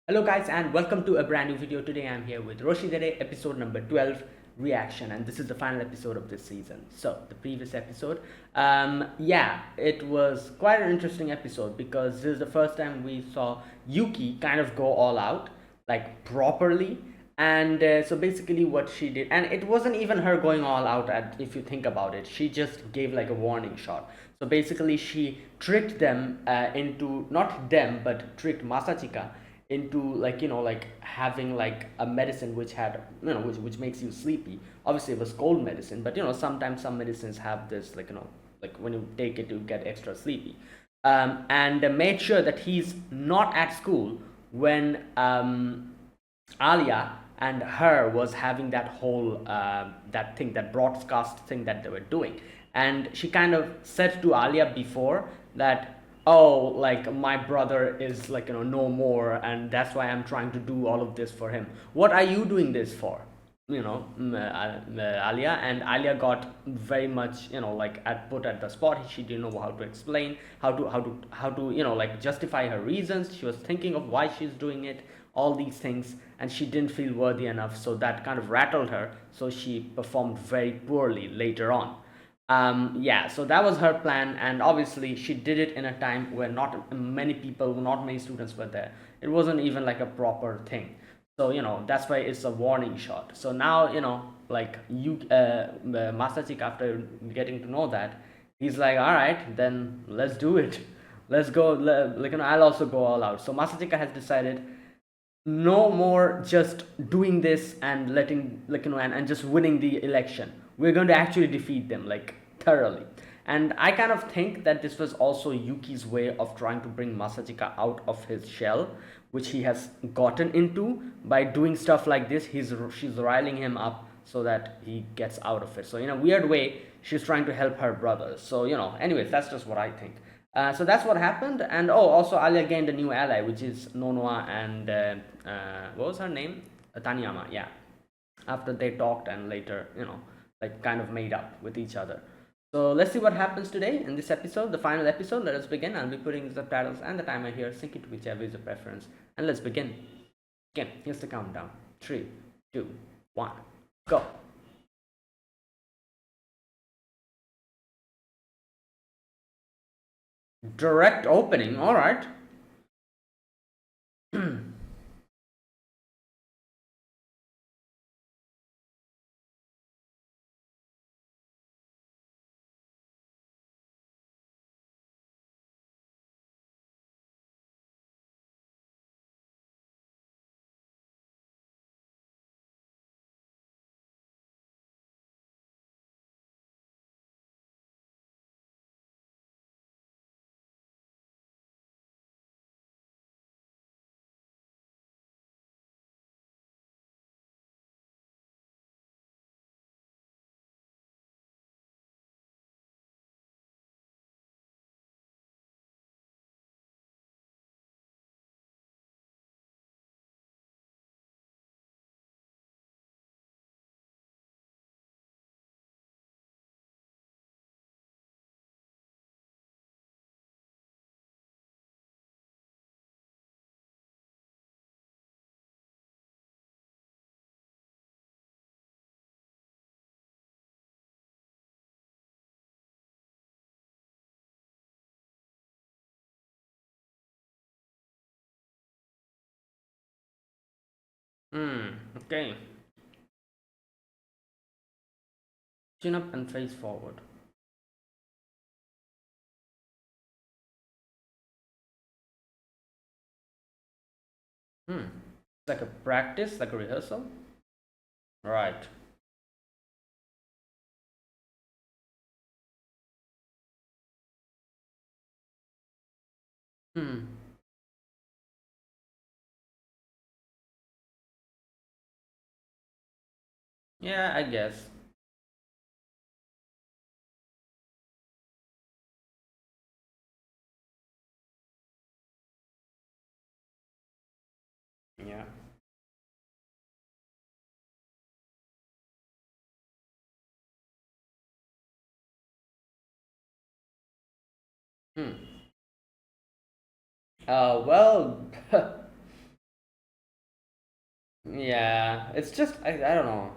Hello guys and welcome to a brand new video. Today I'm here with Roshidere, episode number 12, reaction, and this is the final episode of this season. So the previous episode, yeah, it was quite an interesting episode because this is the first time we saw Yuki kind of go all out, like properly. And so basically what she did, and it wasn't even her going all out, if you think about it, she just gave like a warning shot. So basically she tricked them into, not them, but tricked Masachika into, like, like having like a medicine which had, which makes you sleepy. Obviously it was cold medicine, but sometimes some medicines have this, like, like when you take it you get extra sleepy. And made sure that he's not at school when Alya and her was having that whole that thing, that broadcast thing that they were doing. And she kind of said to Alya before that, oh, like my brother is, like, no more, and that's why I'm trying to do all of this for him. What are you doing this for? Alya. And Alya got very much, like put at the spot. She didn't know how to explain, how to like justify her reasons. She was thinking of why she's doing it, all these things, and she didn't feel worthy enough. So that kind of rattled her. So she performed very poorly later on. Yeah, so that was her plan, and obviously she did it in a time where not many people, not many students were there. It wasn't even like a proper thing. So that's why it's a warning shot. So now, like you Masachik, after getting to know that, he's like, all right, then let's do it. Let's go. Like, I'll also go all out. So Masachika has decided no more just doing this and letting, like, and just winning the election. We're going to actually defeat them, like, thoroughly. And I kind of think that this was also Yuki's way of trying to bring Masachika out of his shell, which he has gotten into by doing stuff like this. She's riling him up so that he gets out of it. So in a weird way she's trying to help her brother. So anyways, that's just what I think. So that's what happened. And oh, also Alya gained a new ally, which is Nonoa and what was her name? Tanyama. Yeah. After they talked and later, like kind of made up with each other. So let's see what happens today in this episode, the final episode. Let us begin. I'll be putting the subtitles and the timer here. Sync it to whichever is your preference. And let's begin. Again, here's the countdown. 3, 2, 1, go. Direct opening. All right. Okay. Chin up and face forward. It's like a practice, like a rehearsal. Right. Hmm. Yeah, I guess. Yeah. Hmm. Well, Yeah, it's just I don't know.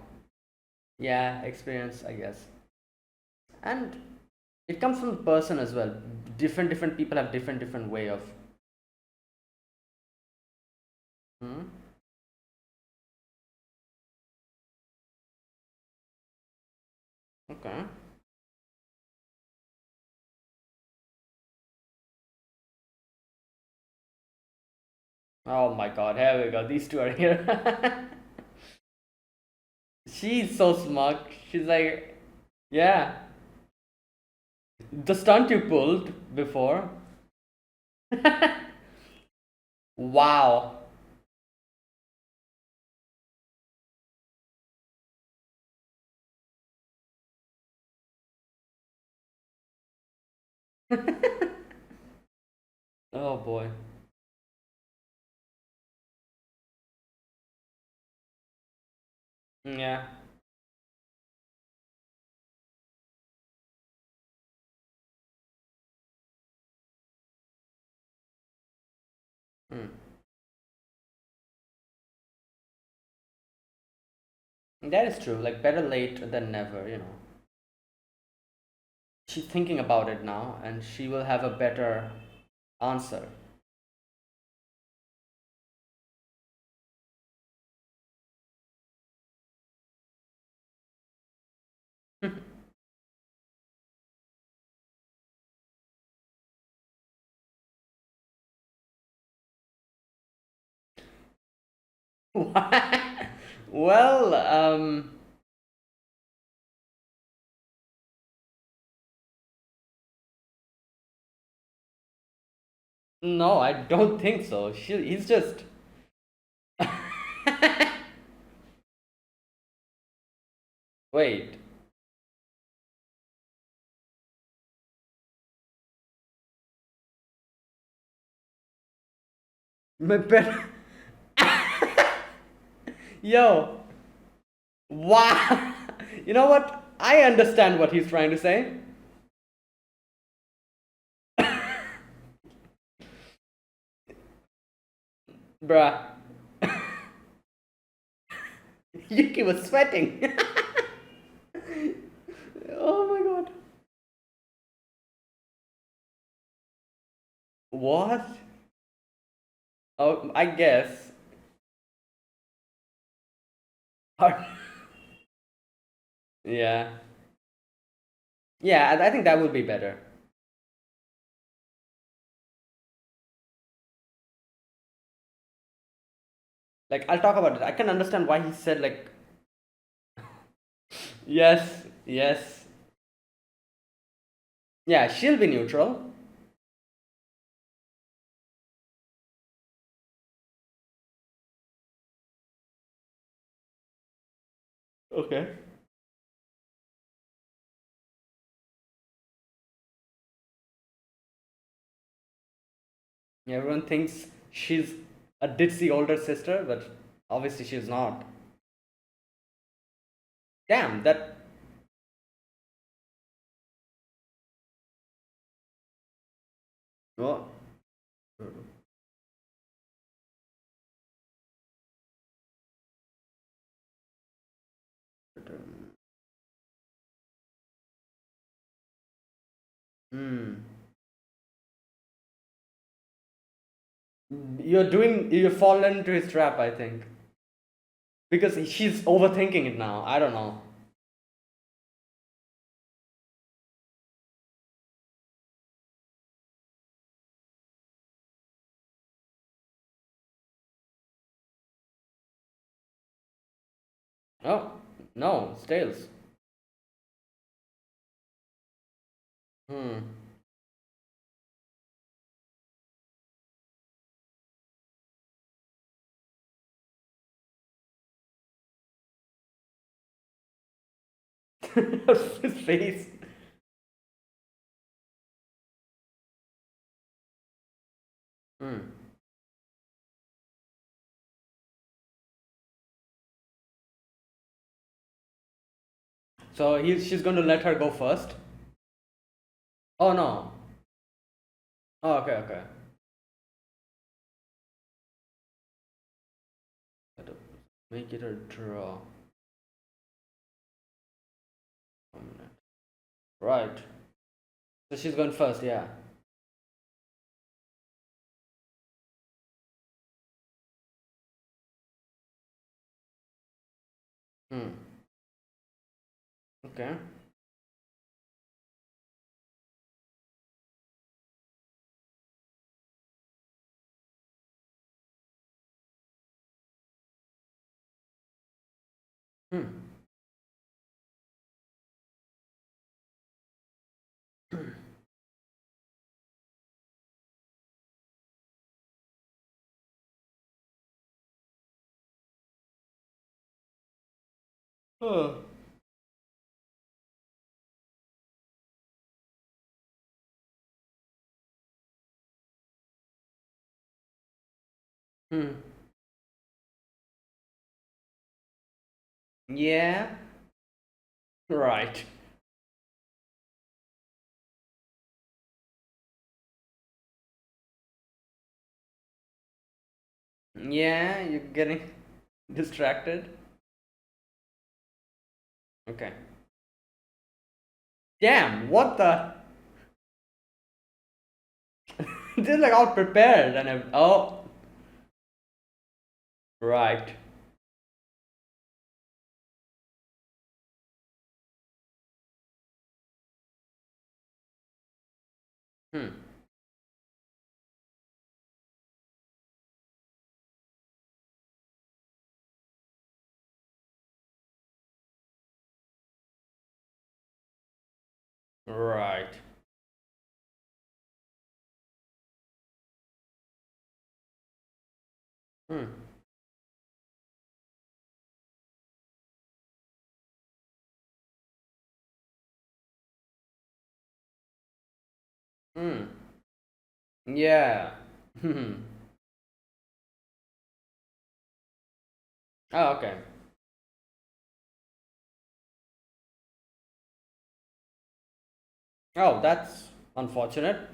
Yeah, experience, I guess. And it comes from the person as well. Different people have different way of. Hmm? Okay. Oh my god, here we go. These two are here. She's so smug. She's like, yeah, the stunt you pulled before. Wow. Oh boy. Yeah. Hmm. That is true. Like, better late than never, you know. She's thinking about it now and she will have a better answer. Well, no, I don't think so. He's just. Wait. Better. Yo, wow. You know what? I understand what he's trying to say. Bruh. Yuki was sweating. Oh my god. What? Oh, I guess. Yeah. Yeah, I think that would be better. Like, I'll talk about it. I can understand why he said, like, yes, yes. Yeah, she'll be neutral. Okay. Everyone thinks she's a ditzy older sister, but obviously she's not. Damn, that. What? Hmm. You're fallen into his trap, I think. Because she's overthinking it now. I don't know. Oh, no, Stales. Hmm. His face. Hmm. So she's going to let her go first. Oh no. Oh, okay, okay. Make it a draw. 1 minute. Right. So she's going first, yeah. Hmm. Okay. Hmm. Oh. Hmm. Yeah. Right. Yeah, you're getting distracted. Okay. Damn, what the? They're like all prepared and oh, right. Hmm. Right. Hmm. Hmm. Yeah. Hmm. Oh, okay. Oh, that's unfortunate.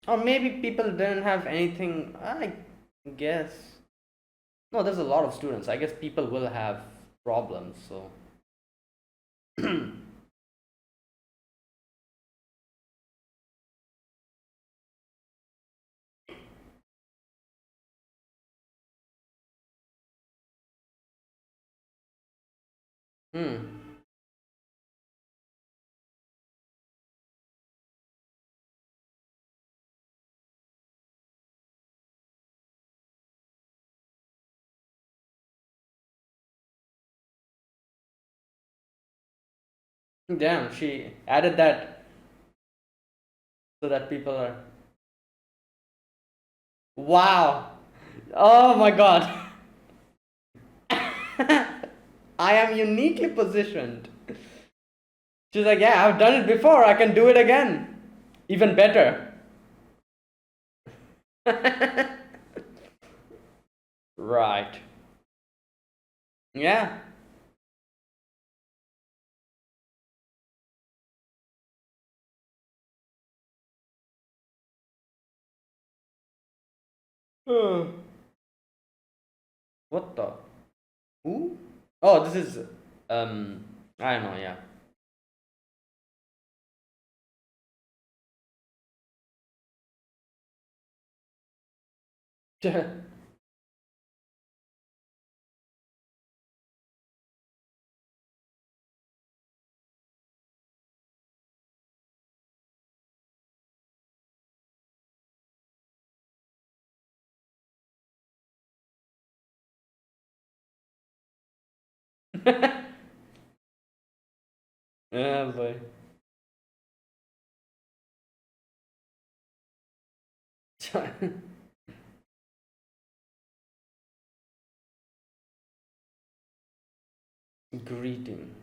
Or maybe people didn't have anything. I guess. No, there's a lot of students. I guess people will have problems. So. Hmm. Damn, she added that so that people are. Wow. Oh my god. I am uniquely positioned. She's like, yeah, I've done it before. I can do it again. Even better. Right. Yeah. What the? Who? Oh, this is. Um. I don't know. Yeah. Yeah, boy. Greeting.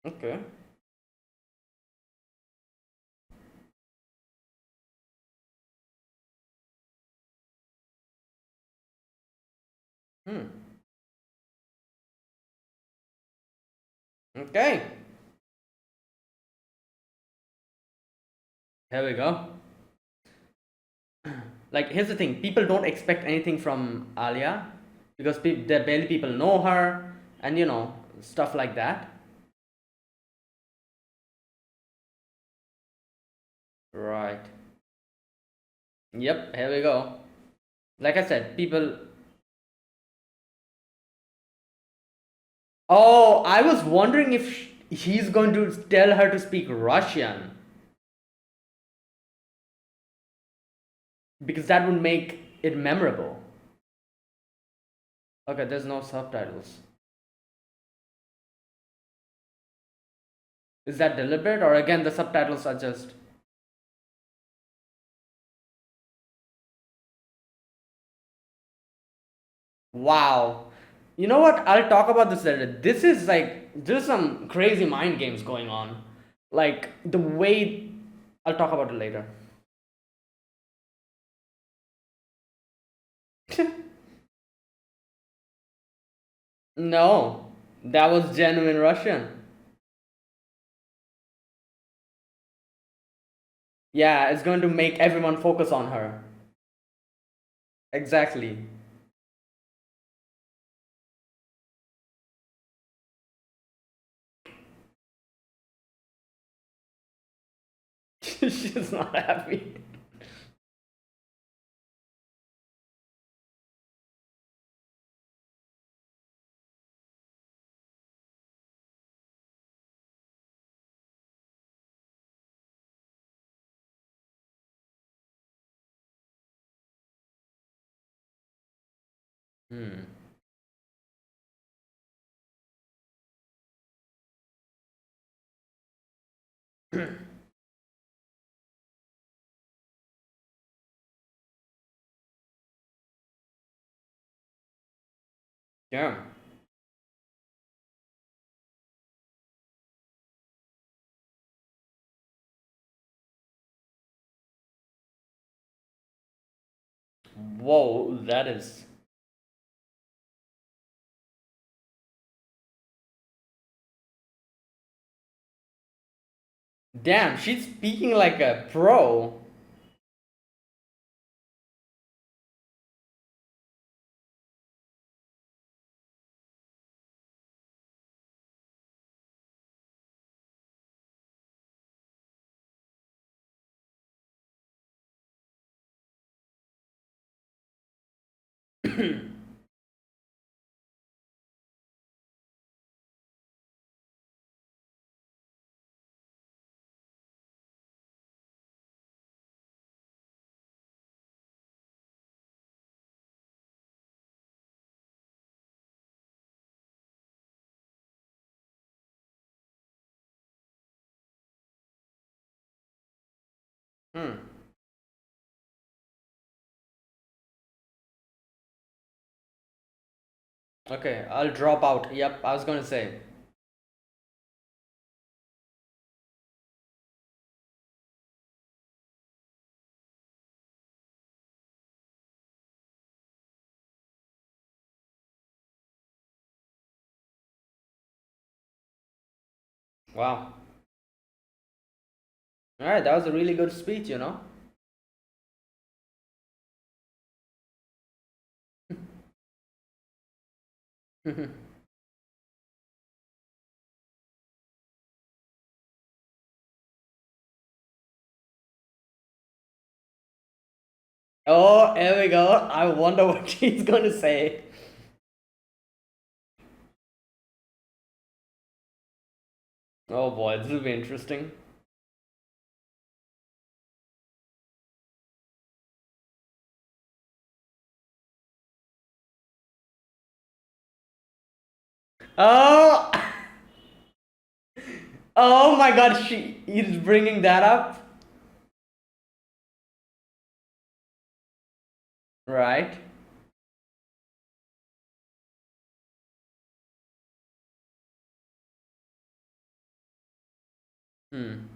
Okay. Hmm. Okay. Here we go. Like, here's the thing: people don't expect anything from Alia because there barely people know her, and stuff like that. Right. Yep. Here we go. Like I said, people. Oh, I was wondering if he's going to tell her to speak Russian because that would make it memorable. Okay, there's no subtitles. Is that deliberate, or again the subtitles are just? Wow. You know what? I'll talk about this later. This is like there's some crazy mind games going on. Like the way I'll talk about it later. No, that was genuine Russian. Yeah, it's going to make everyone focus on her. Exactly. She's not happy. Hmm. Yeah. Whoa, that is. Damn, she's speaking like a pro. Hmm. Okay, I'll drop out. Yep, I was gonna say. Wow. Alright, that was a really good speech. Oh, here we go. I wonder what she's gonna say. Oh boy, this will be interesting. Oh, oh my God, she is bringing that up, right? Hmm.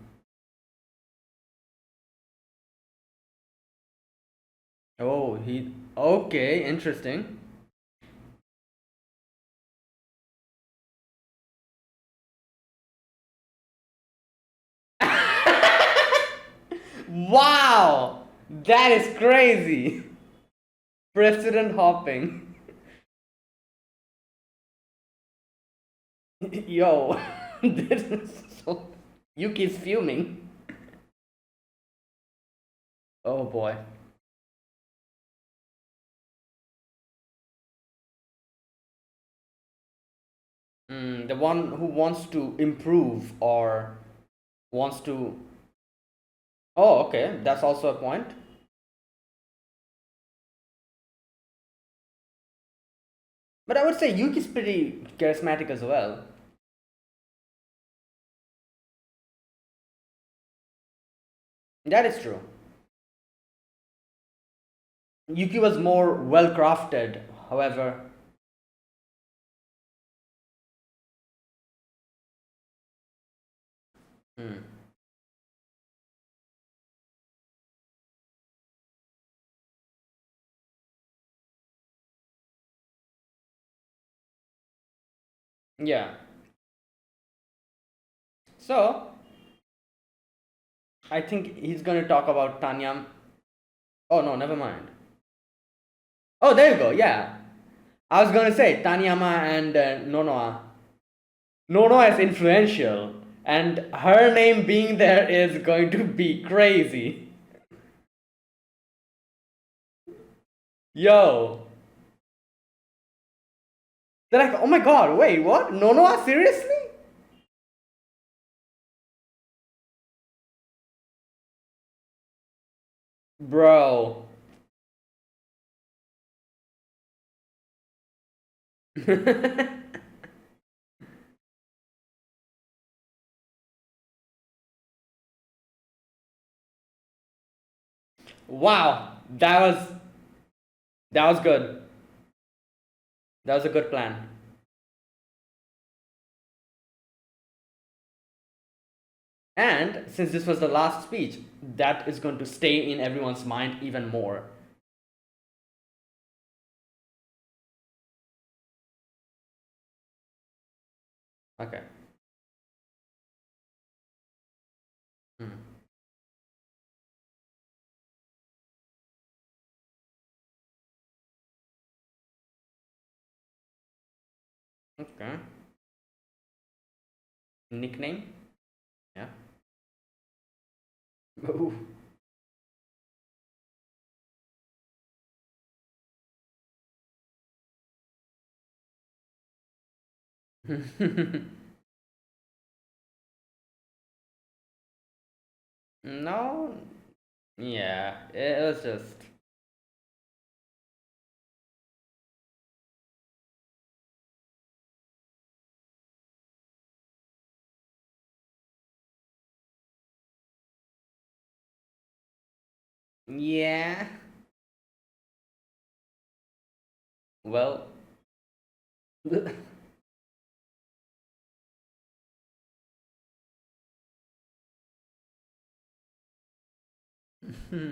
Oh, he. Okay, interesting. Wow! That is crazy. President hopping. Yo, this is so. Yuki's fuming. Oh boy. The one who wants to improve or wants to. Oh, okay. That's also a point. But I would say Yuki's pretty charismatic as well. That is true. Yuki was more well crafted, however. Hmm. Yeah. So, I think he's going to talk about Tanya. Oh, no, never mind. Oh, there you go. Yeah. I was going to say Tanyama and Nonoa. Nonoa is influential, and her name being there is going to be crazy. Yo. They're like, oh my god, wait, what? Nonoa, seriously? Bro. Wow. That was good. That was a good plan. And since this was the last speech, that is going to stay in everyone's mind even more. Okay. Hmm. Okay. Nickname? Yeah. Ooh. No. Yeah. It was just. Yeah. Well. Hmm.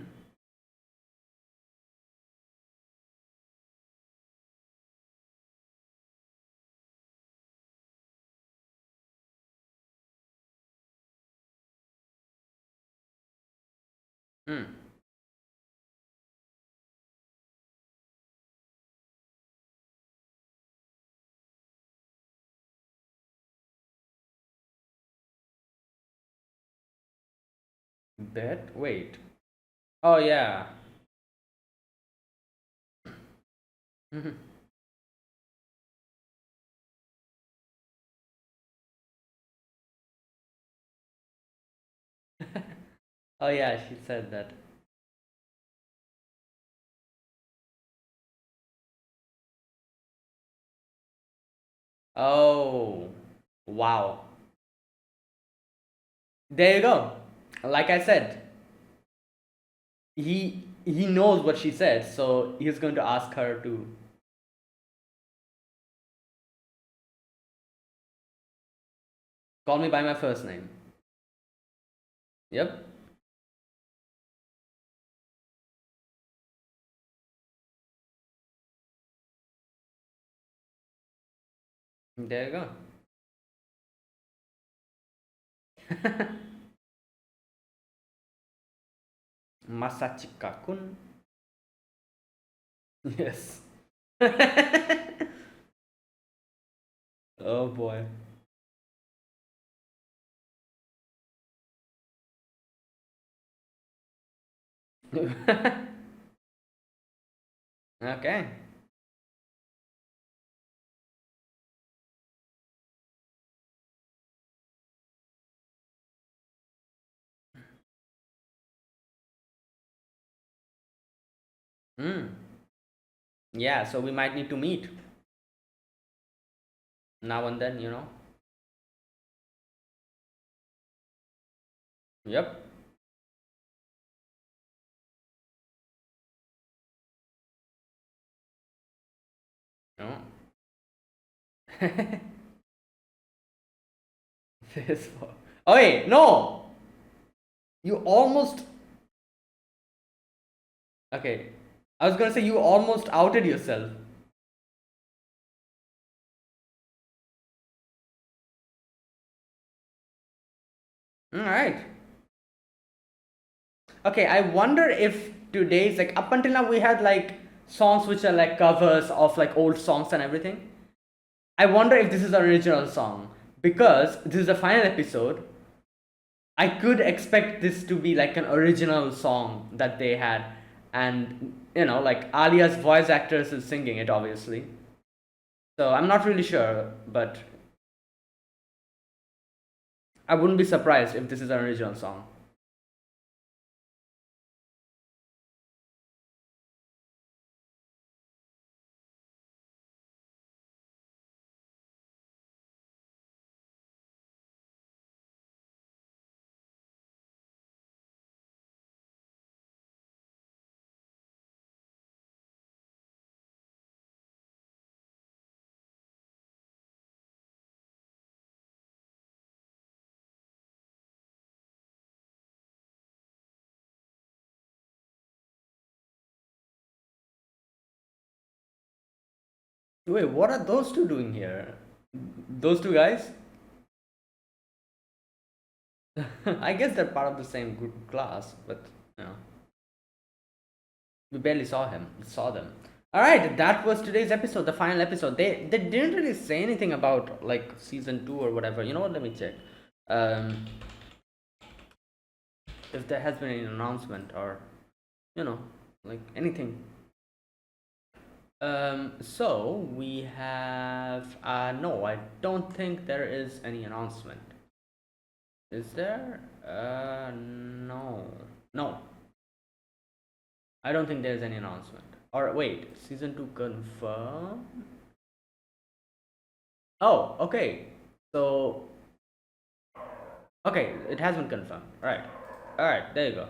Bet? Wait. Oh, yeah. Oh, yeah, she said that. Oh. Wow. There you go. Like I said, he knows what she said, so he's going to ask her to call me by my first name. Yep. There you go. Masachika-kun. Yes. Oh boy. Okay. Mm. Yeah, so we might need to meet now and then. Yep. No. This. Oh wait, no. You almost. Okay. I was gonna say you almost outed yourself. All right. Okay, I wonder if today's like up until now we had like songs which are like covers of like old songs and everything. I wonder if this is an original song because this is the final episode. I could expect this to be like an original song that they had, and like Alia's voice actress is singing it, obviously. So I'm not really sure, but I wouldn't be surprised if this is an original song. Wait, what are those two doing here? Those two guys? I guess they're part of the same group class, but you know, we barely saw them. All right, that was today's episode, the final episode. They didn't really say anything about like season 2 or whatever. You know what? Let me check. Um, if there has been any announcement or you know like anything. So we have no, I don't think there is any announcement. Is there? No. No, I don't think there's any announcement. Or wait, season 2 confirm? Oh, okay. So, okay, it has been confirmed. Right. All right, there you go.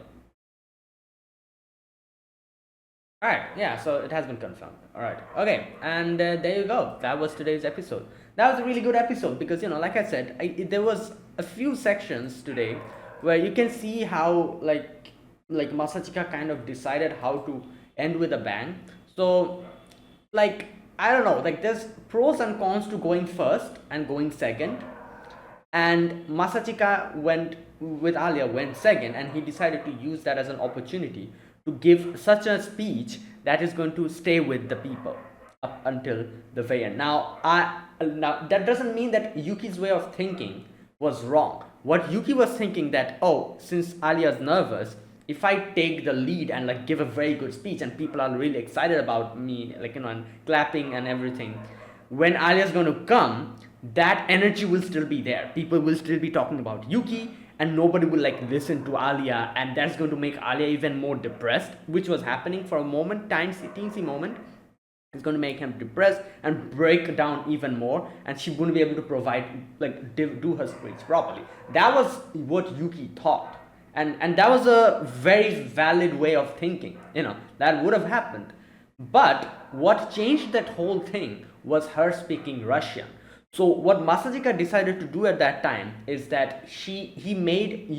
All right, yeah, so it has been confirmed. All right, okay, and there you go. That was today's episode. That was a really good episode because like I said, there was a few sections today where you can see how like Masachika kind of decided how to end with a bang. So like I don't know, like there's pros and cons to going first and going second, and Masachika went with Alya went second, and he decided to use that as an opportunity to give such a speech that is going to stay with the people up until the very end. Now that doesn't mean that Yuki's way of thinking was wrong. What Yuki was thinking that, oh, since Alya's nervous, if I take the lead and like give a very good speech and people are really excited about me, like and clapping and everything, when Alya's going to come, that energy will still be there. People will still be talking about Yuki, and nobody will like listen to Alya, and that's going to make Alya even more depressed, which was happening for a moment, teensy moment. It's going to make him depressed and break down even more, and she wouldn't be able to provide like do her speech properly. That was what Yuki thought, and that was a very valid way of thinking. That would have happened. But what changed that whole thing was her speaking Russian. So what Masajika decided to do at that time is that he made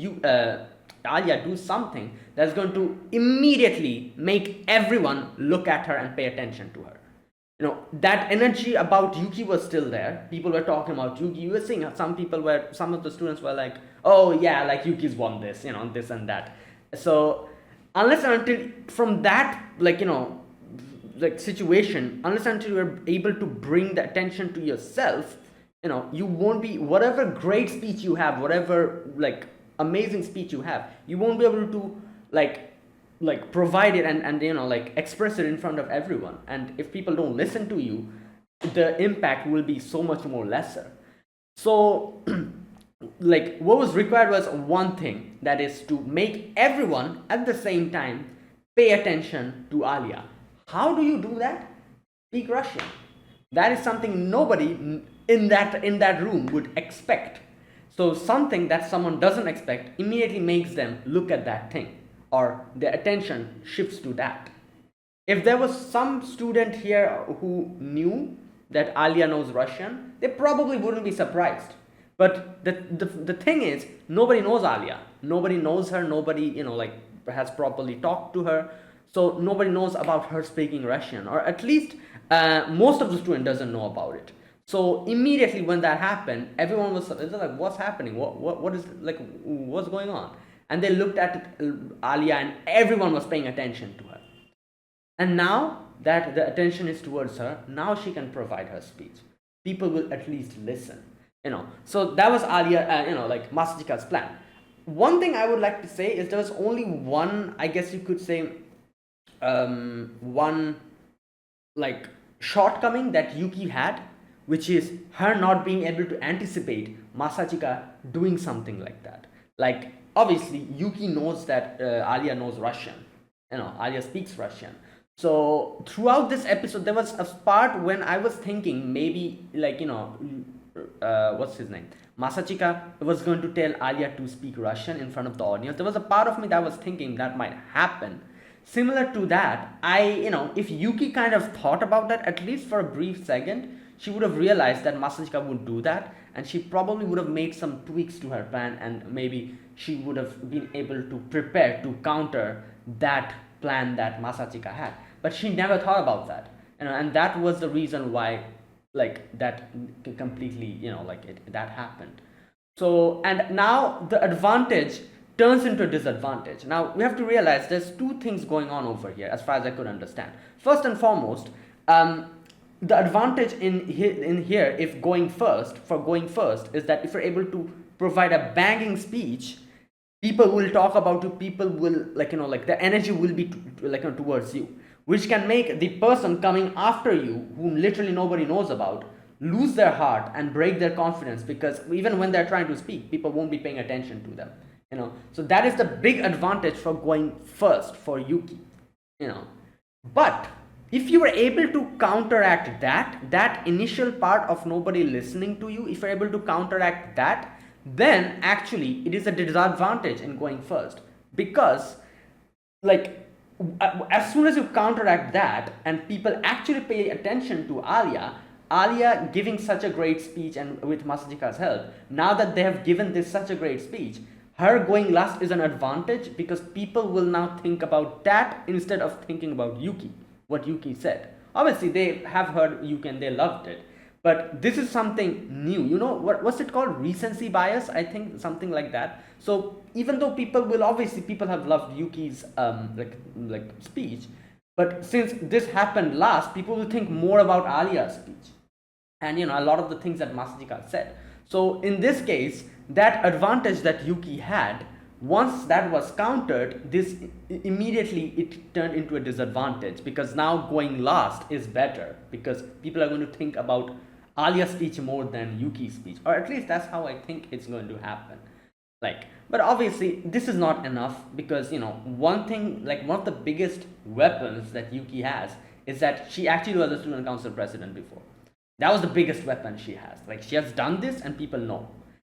Alya do something that's going to immediately make everyone look at her and pay attention to her. That energy about Yuki was still there. People were talking about Yuki. You were seeing some of the students were like, oh yeah, like Yuki's won this, this and that. So unless and until from that, like situation, unless until you're able to bring the attention to yourself, you won't be, whatever great speech you have, whatever like amazing speech you have, you won't be able to like provide it and like express it in front of everyone. And if people don't listen to you, the impact will be so much more lesser. So like what was required was one thing, that is to make everyone at the same time pay attention to Alya. How do you do that? Speak Russian. That is something nobody in that room would expect. So something that someone doesn't expect immediately makes them look at that thing, or their attention shifts to that. If there was some student here who knew that Alya knows Russian, they probably wouldn't be surprised. But the thing is, nobody knows Alya. Nobody knows her. Nobody, like has properly talked to her. So nobody knows about her speaking Russian, or at least most of the student doesn't know about it. So immediately when that happened, everyone was like, "What's happening? What is like? What's going on?" And they looked at Alya, and everyone was paying attention to her. And now that the attention is towards her, now she can provide her speech. People will at least listen. So that was Alya, like Masajika's plan. One thing I would like to say is there was only one, I guess you could say, one like shortcoming that Yuki had, which is her not being able to anticipate Masachika doing something like that. Like obviously Yuki knows that Alya knows Russian. Alya speaks Russian. So throughout this episode, there was a part when I was thinking maybe like what's his name? Masachika was going to tell Alya to speak Russian in front of the audience. There was a part of me that was thinking that might happen. Similar to that, if Yuki kind of thought about that at least for a brief second, she would have realized that Masachika would do that, and she probably would have made some tweaks to her plan, and maybe she would have been able to prepare to counter that plan that Masachika had. But she never thought about that, and that was the reason why like that completely that happened. So, and now the advantage turns into a disadvantage. Now we have to realize there's two things going on over here as far as I could understand. First and foremost, the advantage in here, if going first is that if you're able to provide a banging speech, people will talk about you, people will the energy will be towards you, which can make the person coming after you, whom literally nobody knows about, lose their heart and break their confidence, because even when they're trying to speak, people won't be paying attention to them. So that is the big advantage for going first for Yuki. But if you were able to counteract that initial part of nobody listening to you, if you're able to counteract that, then actually it is a disadvantage in going first, because as soon as you counteract that and people actually pay attention to Alya giving such a great speech, and with Masachika's help, now that they have given this such a great speech, her going last is an advantage, because people will now think about that instead of thinking about Yuki, what Yuki said. Obviously they have heard Yuki and they loved it, but this is something new. What's it called? Recency bias, I think, something like that. So even though people have loved Yuki's speech, but since this happened last, people will think more about Alya's speech and a lot of the things that Masachika said. So in this case, that advantage that Yuki had, once that was countered, this immediately it turned into a disadvantage, because now going last is better, because people are going to think about Alya's speech more than Yuki's speech, or at least that's how I think it's going to happen. But obviously this is not enough, because one thing, one of the biggest weapons that Yuki has is that she actually was a student council president before. That was the biggest weapon she has. She has done this and people know,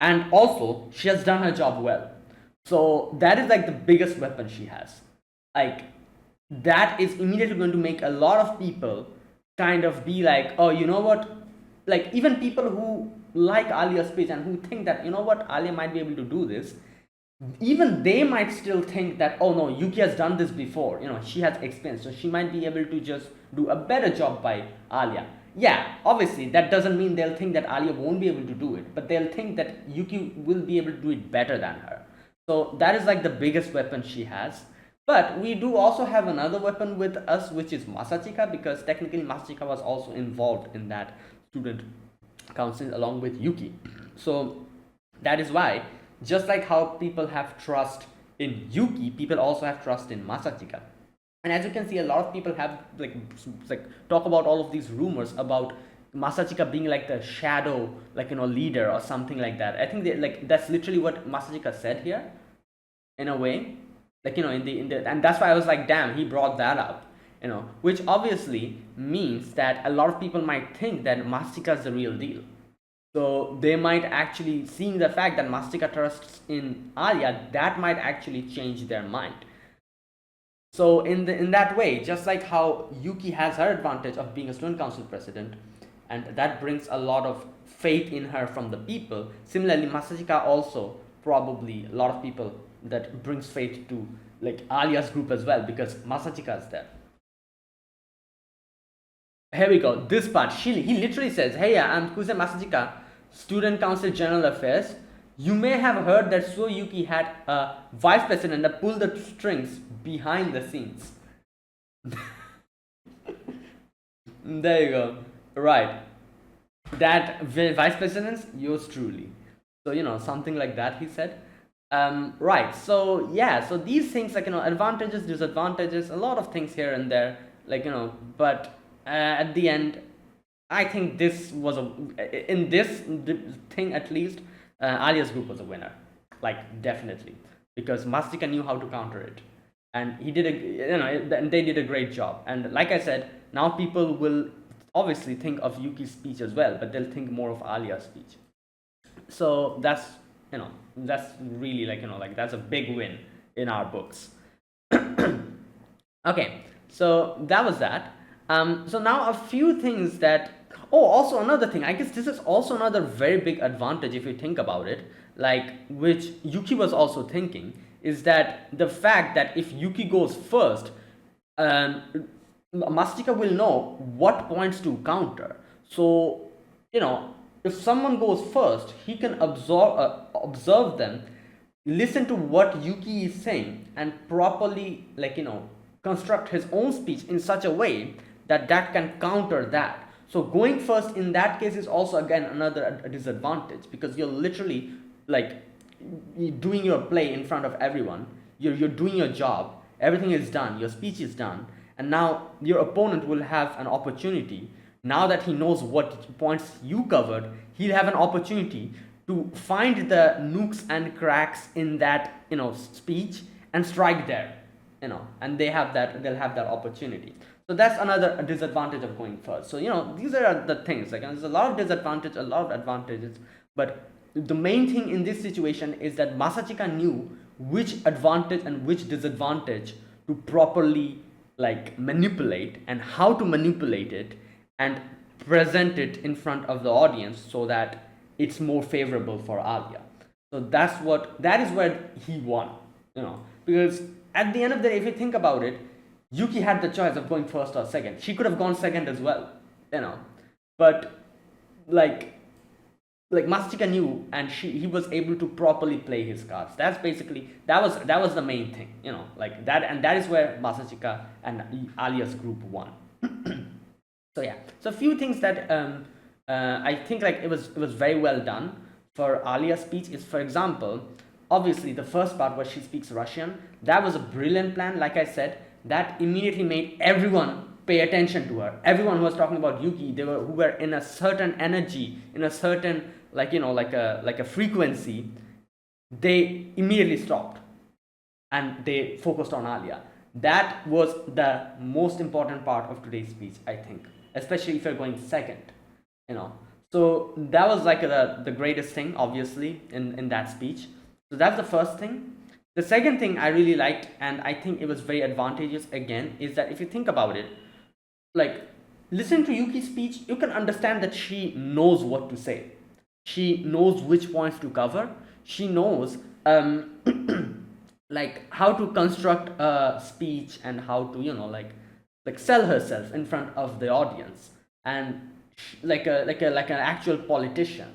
and also she has done her job well. So that is the biggest weapon she has. That is immediately going to make a lot of people kind of be like, oh, you know what, even people who like Alya's speech and who think that, Alya might be able to do this, even they might still think that, oh no, Yuki has done this before, she has experience, so she might be able to just do a better job by Alya. Yeah, obviously that doesn't mean they'll think that Alya won't be able to do it, but they'll think that Yuki will be able to do it better than her. So that is the biggest weapon she has. But we do also have another weapon with us, which is Masachika, because technically Masachika was also involved in that student council along with Yuki. So that is why, just like how people have trust in Yuki, people also have trust in Masachika. And as you can see, a lot of people have like talk about all of these rumors about Masachika being like the shadow, leader or something like that. I think that's literally what Masachika said here, in a way, in the and that's why I was like, damn, he brought that up, which obviously means that a lot of people might think that Masachika is the real deal. So they might actually, seeing the fact that Masachika trusts in Alya, that might actually change their mind. So in that way, just like how Yuki has her advantage of being a student council president, and that brings a lot of faith in her from the people. Similarly, Masachika also probably a lot of people that brings faith to like Alya's group as well, because Masachika is there. Here we go. This part, he literally says, "Hey, I'm Kuse Masachika, Student Council General Affairs. You may have heard that Yuki had a vice president that pulled the strings behind the scenes." There you go. Right. That vice president's yours truly. So, something like that he said. Right. So yeah. So these things, advantages, disadvantages, a lot of things here and there, but at the end, I think this was in this thing at least, Alya's group was a winner, definitely, because Mastika knew how to counter it, and he did and they did a great job. And like I said, now people will obviously think of Yuki's speech as well, but they'll think more of Alya's speech. So that's really that's a big win in our books. Okay, so that was that. So now a few things that. Oh, also another thing. I guess this is also another very big advantage if you think about it. Which Yuki was also thinking, is that the fact that if Yuki goes first, Mastika will know what points to counter. So if someone goes first, he can observe them, listen to what Yuki is saying, and properly construct his own speech in such a way that can counter that. So going first in that case is also again another disadvantage, because you're literally doing your play in front of everyone. You're doing your job. Everything is done. Your speech is done, and now your opponent will have an opportunity. Now that he knows what points you covered, he'll have an opportunity to find the nooks and cracks in that speech and strike there. And they'll have that opportunity. So that's another disadvantage of going first. So these are the things. There's a lot of disadvantage, a lot of advantages, but the main thing in this situation is that Masachika knew which advantage and which disadvantage to properly manipulate, and how to manipulate it and present it in front of the audience so that it's more favorable for Alya. So that is where he won. Because at the end of the day, if you think about it, Yuki had the choice of going first or second. She could have gone second as well, but Masachika knew, and he was able to properly play his cards. That's basically that was the main thing, that, and that is where Masachika and Alya's group won. So yeah, so a few things that I think it was very well done for Alya's speech is, for example, obviously the first part where she speaks Russian, that was a brilliant plan. Like I said, that immediately made everyone pay attention to her. Everyone who was talking about Yuki, who were in a certain energy, in a certain like a frequency, they immediately stopped and they focused on Alya. That was the most important part of today's speech, I think, especially if you're going second. So that was the greatest thing, obviously, in that speech. So that's the first thing. The second thing I really liked, and I think it was very advantageous again, is that if you think about it, listening to Yuki's speech, you can understand that she knows what to say. She knows which points to cover. She knows how to construct a speech and how to sell herself in front of the audience, and like an actual politician.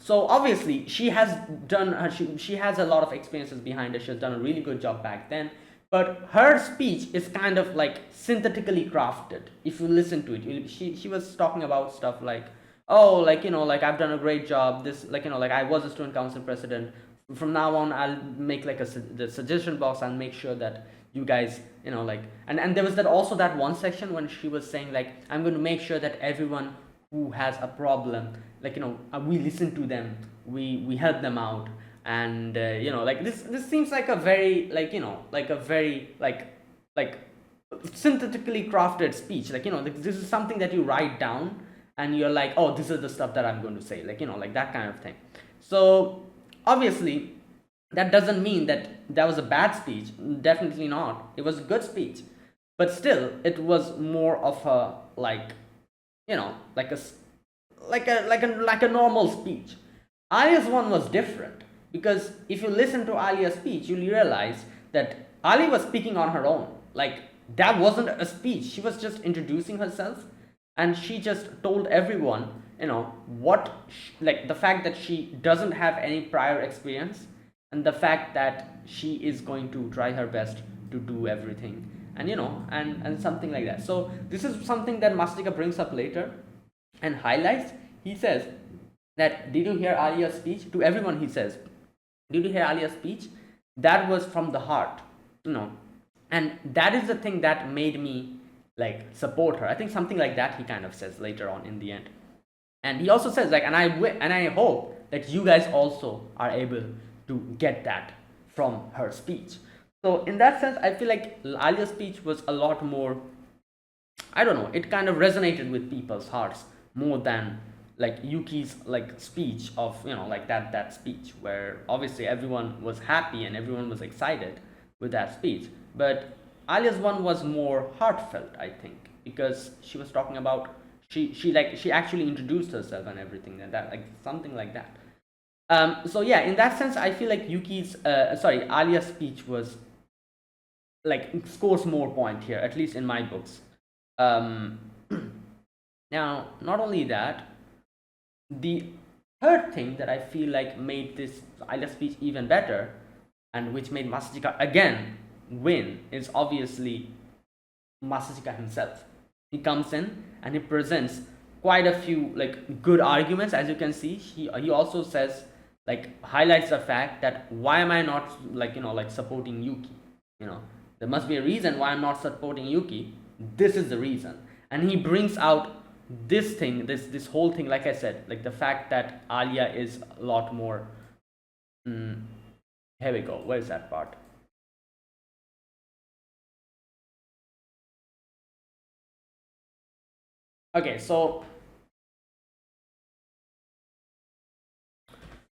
So obviously she has done she has a lot of experiences behind her. She has done a really good job back then. but her speech is kind of like synthetically crafted. If you listen to it, she was talking about stuff like, oh, like, like I've done a great job, this, like, like I was a student council president, from now on I'll make like the suggestion box, I'll make sure that you guys, like, and there was that also that one section when she was saying like, I'm going to make sure that everyone who has a problem, like, we listen to them, we help them out. And like this seems like a very, like, like a very like synthetically crafted speech, like, this is something that you write down and you're like, oh, this is the stuff that I'm going to say, like, like that kind of thing. So obviously that doesn't mean that that was a bad speech, definitely not, it was a good speech, but still it was more of a, like, like a normal speech. Alya's one was different, because if you listen to Alya's speech, you'll realize that Alya was speaking on her own. Like, that wasn't a speech. She was just introducing herself, and she just told everyone, like the fact that she doesn't have any prior experience, and the fact that she is going to try her best to do everything, and and something like that. So this is something that Mastika brings up later and highlights. He says that, did you hear Alya's speech? To everyone he says, did you hear Alya's speech? That was from the heart, and that is the thing that made me like support her. I think something like that he kind of says later on in the end. And he also says like, and I hope that you guys also are able to get that from her speech. So in that sense, I feel like Alya's speech was a lot more, I don't know, it kind of resonated with people's hearts more than like Yuki's like speech of, like that speech where obviously everyone was happy and everyone was excited with that speech. But Alya's one was more heartfelt, I think, because she was talking about, she actually introduced herself and everything, and that, like, something like that. So yeah, in that sense, I feel like Alya's speech was like scores more point here, at least in my books. Now, not only that, the third thing that I feel like made this Alya speech even better, and which made Masachika again win, is obviously Masachika himself. He comes in and he presents quite a few like good arguments. As you can see, he also says, like, highlights the fact that why am I not like supporting Yuki? There must be a reason why I'm not supporting Yuki. This is the reason, and he brings out this thing, this whole thing, like I said, like the fact that Alya is a lot more. Here we go. Where's that part? Okay, so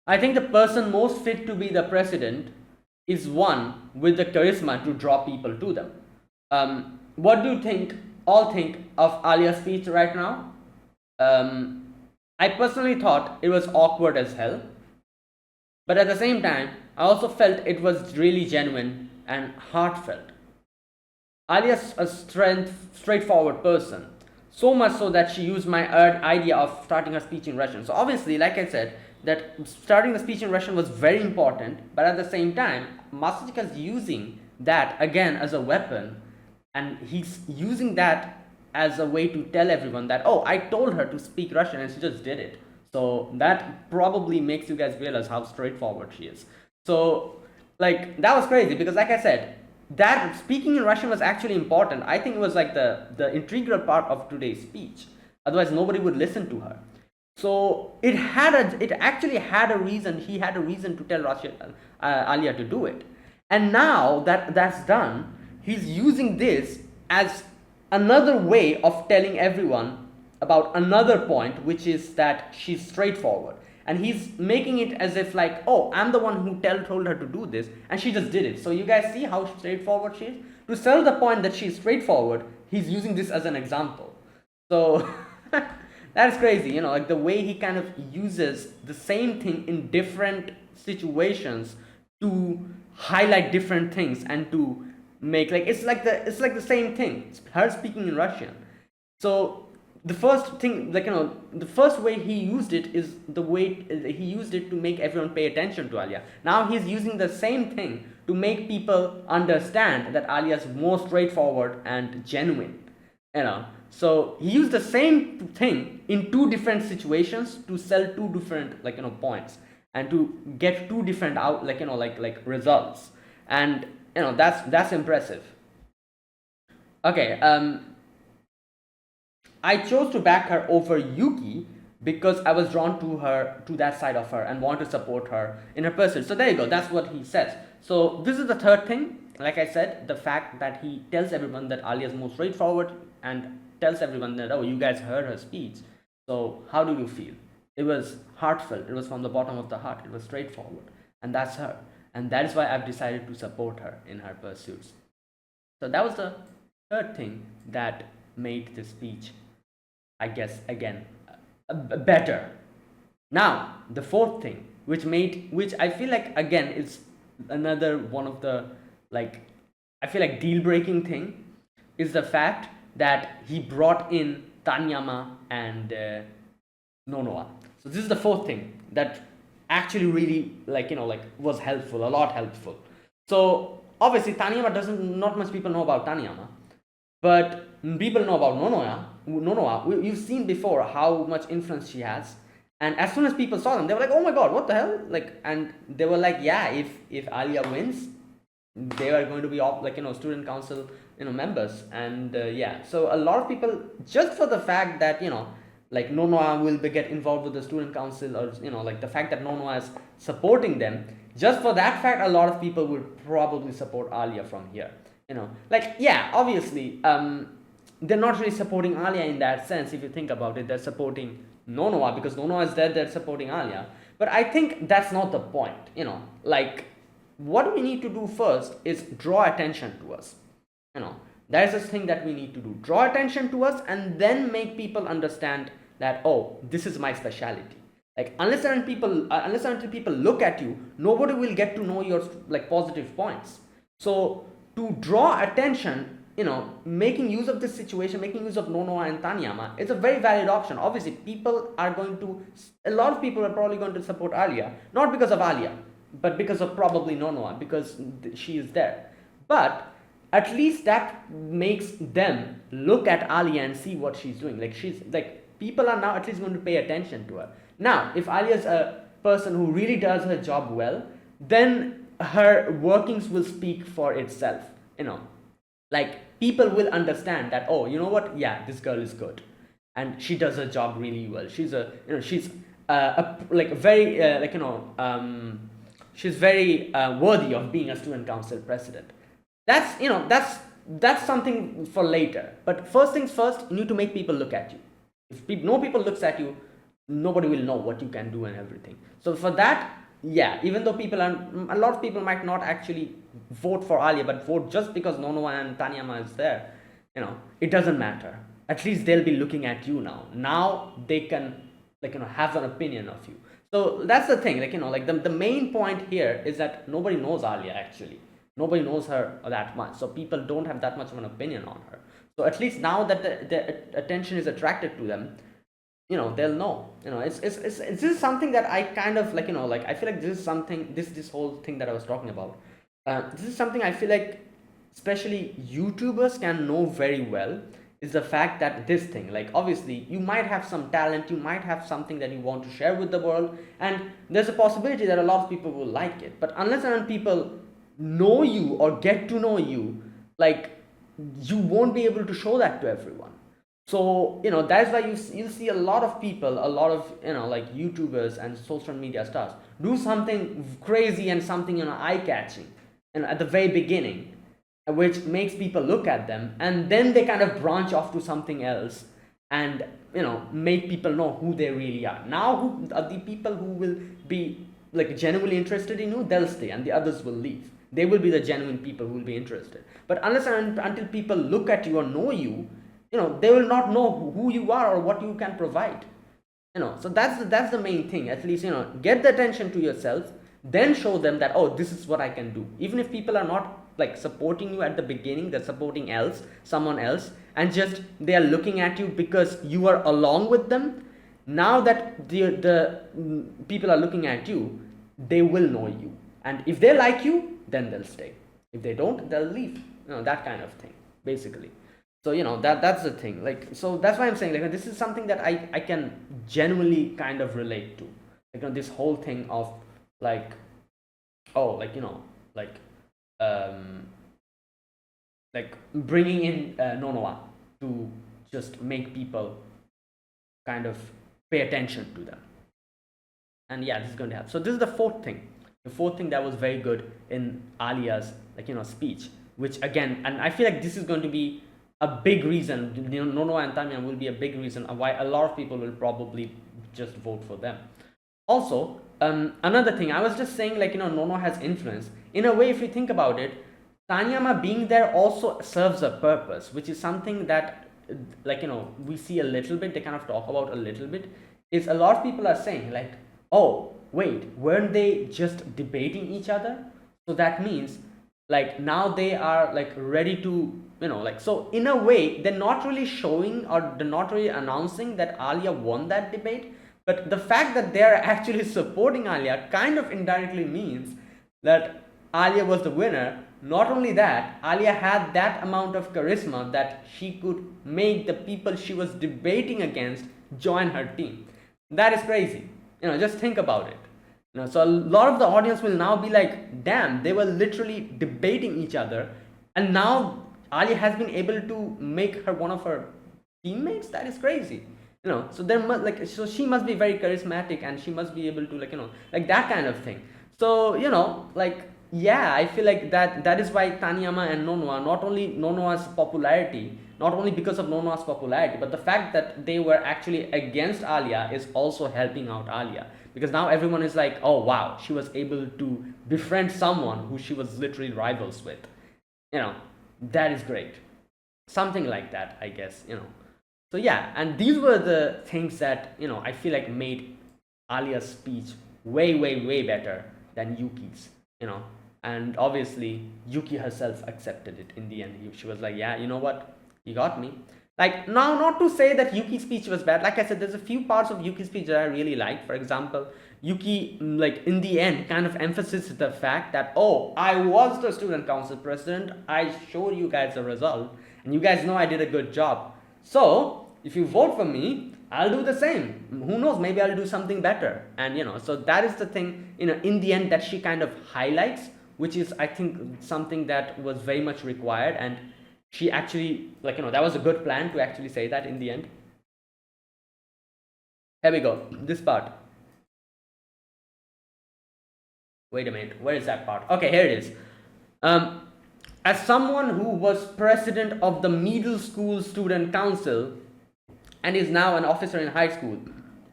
I think the person most fit to be the president is one with the charisma to draw people to them. What do you all think of Alya's speech right now? I personally thought it was awkward as hell, but at the same time, I also felt it was really genuine and heartfelt. Alya's a straightforward person, so much so that she used my idea of starting her speech in Russian. So obviously, like I said, that starting the speech in Russian was very important, but at the same time, Masachika is using that again as a weapon, and he's using that as a way to tell everyone that, oh, I told her to speak Russian and she just did it. So that probably makes you guys realize how straightforward she is. So, like, that was crazy because, like I said, that speaking in Russian was actually important. I think it was like the integral part of today's speech. Otherwise, nobody would listen to her. So it actually had a reason. He had a reason to tell Alya to do it. And now that that's done, he's using this as another way of telling everyone about another point, which is that she's straightforward. And he's making it as if like, oh, I'm the one who told her to do this, and she just did it. So you guys see how straightforward she is? To sell the point that she's straightforward, he's using this as an example. So that's crazy, like the way he kind of uses the same thing in different situations to highlight different things and to make like it's like the same thing. It's her speaking in Russian. So the first thing, the first way he used it is the way he used it to make everyone pay attention to Alya. Now he's using the same thing to make people understand that Alya is more straightforward and genuine. So he used the same thing in two different situations to sell two different points, and to get two different out results. And that's impressive. Okay, I chose to back her over Yuki because I was drawn to that side of her and want to support her in her pursuit. So there you go, that's what he says. So this is the third thing. Like I said, the fact that he tells everyone that Alya is more straightforward, and tells everyone that, oh, you guys heard her speech, so how do you feel? It was heartfelt, it was from the bottom of the heart, it was straightforward, and that's her. And that is why I've decided to support her in her pursuits. So that was the third thing that made this speech, I guess, again, better. Now, the fourth thing, which I feel like, again, is another one of the, I feel like deal-breaking thing, is the fact that he brought in Tanyama and Nonoa. So this is the fourth thing that actually really was helpful, a lot helpful. So obviously not much people know about Tanyama, but people know about Nonoa. We've seen before how much influence she has, and as soon as people saw them, they were like, oh my god, what the hell, and they were like, yeah, if Alya wins, they are going to be all student council members. And yeah, so a lot of people, just for the fact that Nonoa will get involved with the student council, or the fact that Nonoa is supporting them, just for that fact, a lot of people would probably support Alya from here. Yeah, obviously they're not really supporting Alya in that sense. If you think about it, they're supporting Nonoa because Nonoa is there, they're supporting Alya. But I think that's not the point. What we need to do first is draw attention to us. That is the thing that we need to do. Draw attention to us, and then make people understand that, oh, this is my specialty. Unless and until people look at you, nobody will get to know your positive points. So to draw attention, making use of this situation, making use of Nonoa and Tanyama, it's a very valid option. Obviously, a lot of people are probably going to support Alya, not because of Alya, but because of probably Nonoa, because she is there. But at least that makes them look at Alya and see what she's doing. People are now at least going to pay attention to her. Now, if Alya is a person who really does her job well, then her workings will speak for itself. People will understand that, oh, you know what? Yeah, this girl is good, and she does her job really well. She's she's very worthy of being a student council president. That's something for later. But first things first, you need to make people look at you. If no people looks at you, nobody will know what you can do and everything. So for that, yeah, even though a lot of people might not actually vote for Alya, but vote just because Nonoa and Tanyama is there, it doesn't matter. At least they'll be looking at you now. Now they can have an opinion of you. So that's the thing. The main point here is that nobody knows Alya actually. Nobody knows her that much, so people don't have that much of an opinion on her. So at least now that the attention is attracted to them, they'll know. This is something that I kind of I feel like this is something, this whole thing that I was talking about. This is something I feel like especially YouTubers can know very well, is the fact that this thing, obviously you might have some talent, you might have something that you want to share with the world, and there's a possibility that a lot of people will like it. But unless and until people know you or get to know you, you won't be able to show that to everyone. So that's why you see a lot of people, a lot of YouTubers and social media stars do something crazy and something eye-catching at the very beginning, which makes people look at them, and then they kind of branch off to something else and make people know who they really are. Now who are the people who will be genuinely interested in you, they'll stay, and the others will leave. They will be the genuine people who will be interested. But unless and until people look at you or know you, they will not know who you are or what you can provide. So that's the main thing. At least get the attention to yourself, then show them that, oh, this is what I can do. Even if people are not supporting you at the beginning, they're supporting someone else, and just they are looking at you because you are along with them. Now that the people are looking at you, they will know you, and if they like you, then they'll stay. If they don't, they'll leave. That kind of thing, basically. So that's the thing. Like, so that's why I'm saying, like, this is something that I can genuinely kind of relate to. Like, this whole thing of like, oh, like, like like bringing in Nonoa to just make people kind of pay attention to them. And yeah, this is going to happen. So this is the fourth thing. The fourth thing that was very good in Alya's, like, speech, which again, and I feel like this is going to be a big reason, Nonoa and Tanya will be a big reason why a lot of people will probably just vote for them. Also, another thing, I was just saying, like, Nono has influence. In a way, if you think about it, Tanyama being there also serves a purpose, which is something that, like, we see a little bit, they kind of talk about a little bit, is a lot of people are saying, like, oh, wait, weren't they just debating each other? So that means, like, now they are, like, ready to, like, so in a way, they're not really showing or they're not really announcing that Alya won that debate, but the fact that they're actually supporting Alya kind of indirectly means that Alya was the winner. Not only that, Alya had that amount of charisma that she could make the people she was debating against join her team. That is crazy. Just think about it. So a lot of the audience will now be like, damn, they were literally debating each other, and now Alya has been able to make her one of her teammates. That is crazy. So there must, like, so she must be very charismatic, and she must be able to, like, like that kind of thing. So like, yeah, I feel like that is why Tanyama and Nonoa, not only Nonoa's popularity, not only because of Nonoa's popularity, but the fact that they were actually against Alya is also helping out Alya, because now everyone is like, oh wow, she was able to befriend someone who she was literally rivals with. That is great. Something like that, I guess. So yeah, and these were the things that I feel like made Alya's speech way, way, way better than Yuki's. And obviously Yuki herself accepted it in the end. She was like, yeah, you know what, you got me. Like, now, not to say that Yuki's speech was bad. Like I said, there's a few parts of Yuki's speech that I really like. For example, Yuki, like, in the end, kind of emphasizes the fact that, oh, I was the student council president. I showed you guys the result, and you guys know I did a good job. So if you vote for me, I'll do the same. Who knows, maybe I'll do something better. And so that is the thing, in the end, that she kind of highlights, which is, I think, something that was very much required. And she actually, like, that was a good plan to actually say that in the end. Here we go, this part. Wait a minute, where is that part? Okay, here it is. As someone who was president of the middle school student council and is now an officer in high school,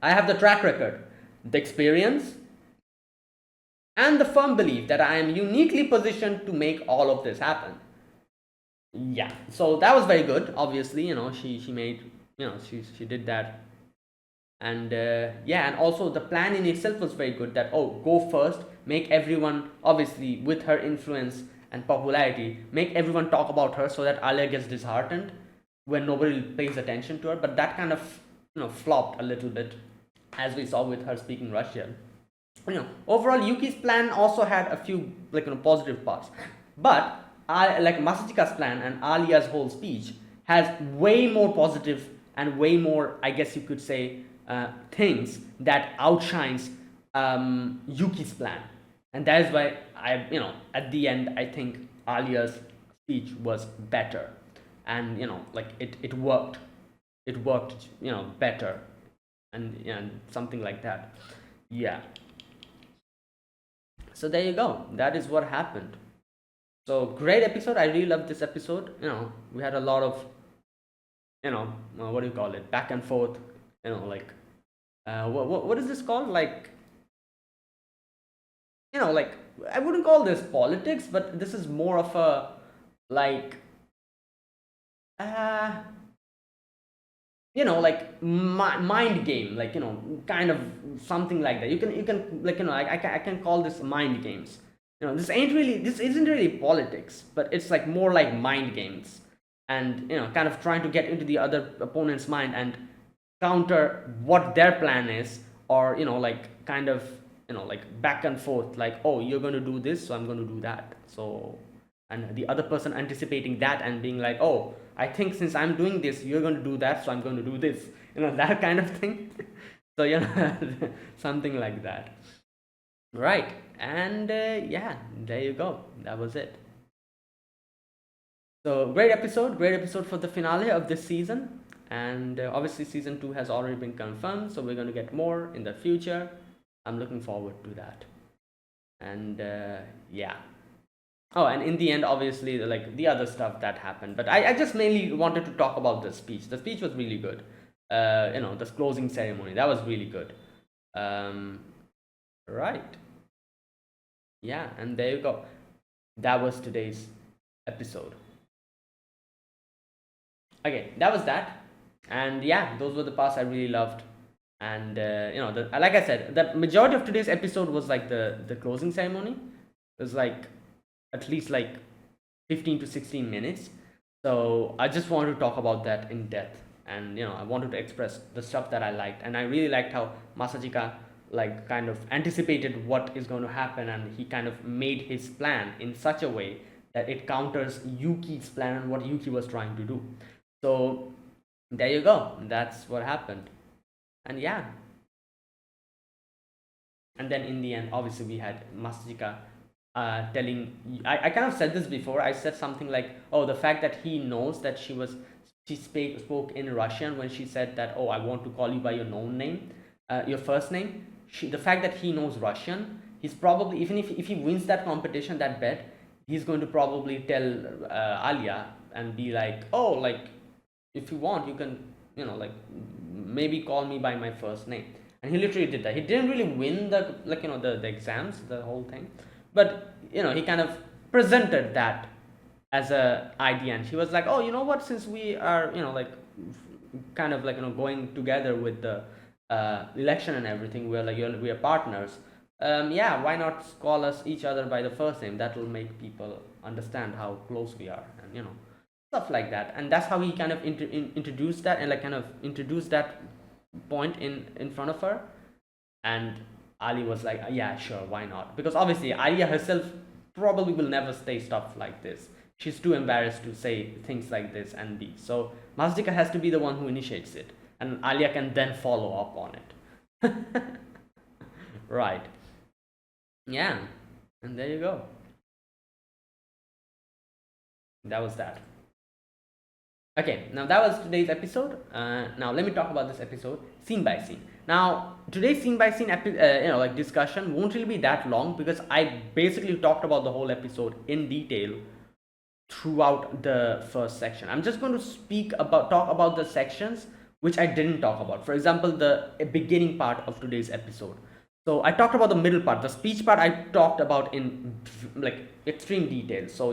I have the track record, the experience, and the firm belief that I am uniquely positioned to make all of this happen. Yeah, so that was very good. Obviously, she made, she did that. And yeah, and also the plan in itself was very good, that, oh, go first, make everyone, obviously with her influence and popularity, make everyone talk about her so that Alya gets disheartened when nobody pays attention to her. But that kind of flopped a little bit, as we saw with her speaking Russian. Overall, Yuki's plan also had a few, like, positive parts, but like Masachika's plan and Alya's whole speech has way more positive and way more, I guess you could say, things that outshines Yuki's plan. And that is why at the end, I think Alya's speech was better, and like, it worked better, and something like that. Yeah, so there you go, that is what happened. So great episode, I really loved this episode. We had a lot of what do you call it, back and forth, like, what is this called, like, like, I wouldn't call this politics, but this is more of a, like, like, mind game, like, kind of something like that. You can like, I can call this mind games. This isn't really politics, but it's like more like mind games, and kind of trying to get into the other opponent's mind and counter what their plan is, or like, kind of like back and forth, like, oh, you're going to do this, so I'm going to do that. So, and the other person anticipating that and being like, oh, I think since I'm doing this, you're going to do that, so I'm going to do this, that kind of thing. So, something like that. Right. And yeah, there you go. That was it. So great episode for the finale of this season. And obviously, season 2 has already been confirmed, so we're going to get more in the future. I'm looking forward to that. And yeah. Oh, and in the end, obviously, like the other stuff that happened. But I just mainly wanted to talk about the speech. The speech was really good. The closing ceremony, that was really good. Um, right. Yeah, and there you go. That was today's episode. Okay, that was that. And yeah, those were the parts I really loved. And like I said, the majority of today's episode was like the closing ceremony. It was like at least like 15 to 16 minutes. So I just wanted to talk about that in depth. And I wanted to express the stuff that I liked. And I really liked how Masajika like kind of anticipated what is going to happen, and he kind of made his plan in such a way that it counters Yuki's plan and what Yuki was trying to do. So there you go. That's what happened. And yeah. And then in the end, obviously, we had Masajika telling. I kind of said this before. I said something like, "Oh, the fact that he knows that she spoke in Russian when she said that, oh, I want to call you by your known name, your first name. The fact that he knows Russian, he's probably, even if he wins that competition, that bet, he's going to probably tell Alya and be like, oh, like, if you want, you can, like, maybe call me by my first name. And he literally did that. He didn't really win the exams, the whole thing, but he kind of presented that as a idea, and she was like, oh, you know what, since we are like kind of like going together with the election and everything, we're like we are partners. Yeah, why not call us each other by the first name? That will make people understand how close we are, and stuff like that. And that's how he kind of introduced that, and like kind of introduced that point in front of her. And Ali was like, yeah, sure, why not? Because obviously Alya herself probably will never say stuff like this. She's too embarrassed to say things like this and be. So Masajika has to be the one who initiates it, and Alya can then follow up on it. Right. Yeah. And there you go. That was that. Okay, now that was today's episode. Now let me talk about this episode scene by scene. Now today's scene by scene discussion won't really be that long, because I basically talked about the whole episode in detail throughout the first section. I'm just going to talk about the sections which I didn't talk about. For example, the beginning part of today's episode. So I talked about the middle part. The speech part I talked about in like extreme detail. So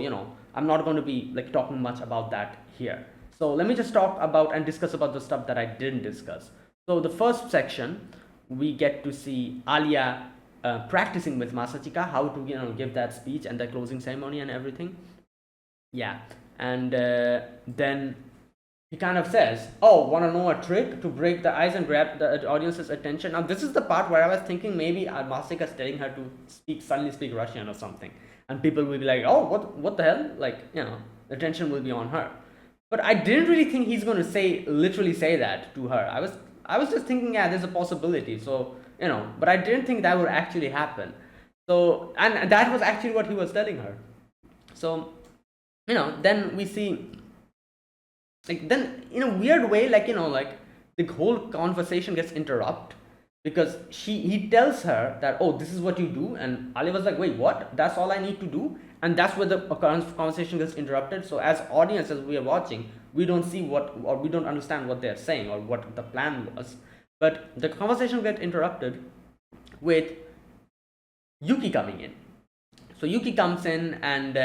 I'm not going to be like talking much about that here. So let me just talk about and discuss about the stuff that I didn't discuss. So the first section, we get to see Alya practicing with Masajika how to give that speech and the closing ceremony and everything. Yeah, and then he kind of says, oh, want to know a trick to break the ice and grab the audience's attention? Now this is the part where I was thinking maybe Masajika is telling her to suddenly speak Russian or something, and people will be like, oh, what the hell, like the attention will be on her. But I didn't really think he's going to literally say that to her. I was just thinking, yeah, there's a possibility. So but I didn't think that would actually happen. So, and that was actually what he was telling her. So then we see, like, then in a weird way, like the whole conversation gets interrupted, because he tells her that, oh, this is what you do, and Ali was like, wait, what? That's all I need to do? And that's where the conversation gets interrupted. So as audiences, we are watching, we don't see or we don't understand what they're saying or what the plan was. But the conversation gets interrupted with Yuki coming in. So Yuki comes in, and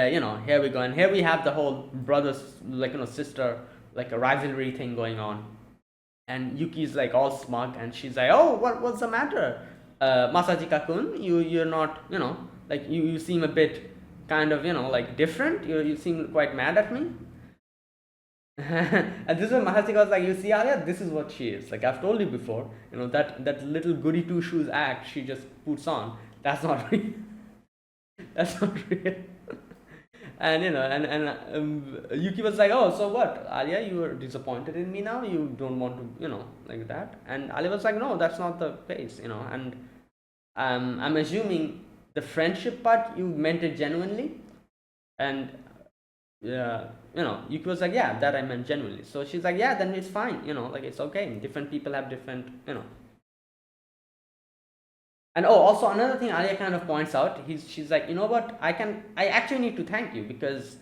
here we go, and here we have the whole brothers, like sister, like a rivalry thing going on. And Yuki's like all smug, and she's like, oh, what's the matter, Masajika-kun? You're not, like you seem a bit kind of like different. You seem quite mad at me. And this is when Mahasika was like, you see, Alya, this is what she is. Like I've told you before, that little goody two shoes act she just puts on. That's not real. That's not real. And Yuki was like, oh, so what, Alya? You are disappointed in me now. You don't want to, like that. And Alya was like, no, that's not the case. And I'm assuming the friendship part you meant it genuinely, and yeah, Yuki was like, yeah, that I meant genuinely. So she's like, yeah, then it's fine. Like it's okay. Different people have different. And oh, also another thing Arya kind of points out, she's like, you know what, I actually need to thank you because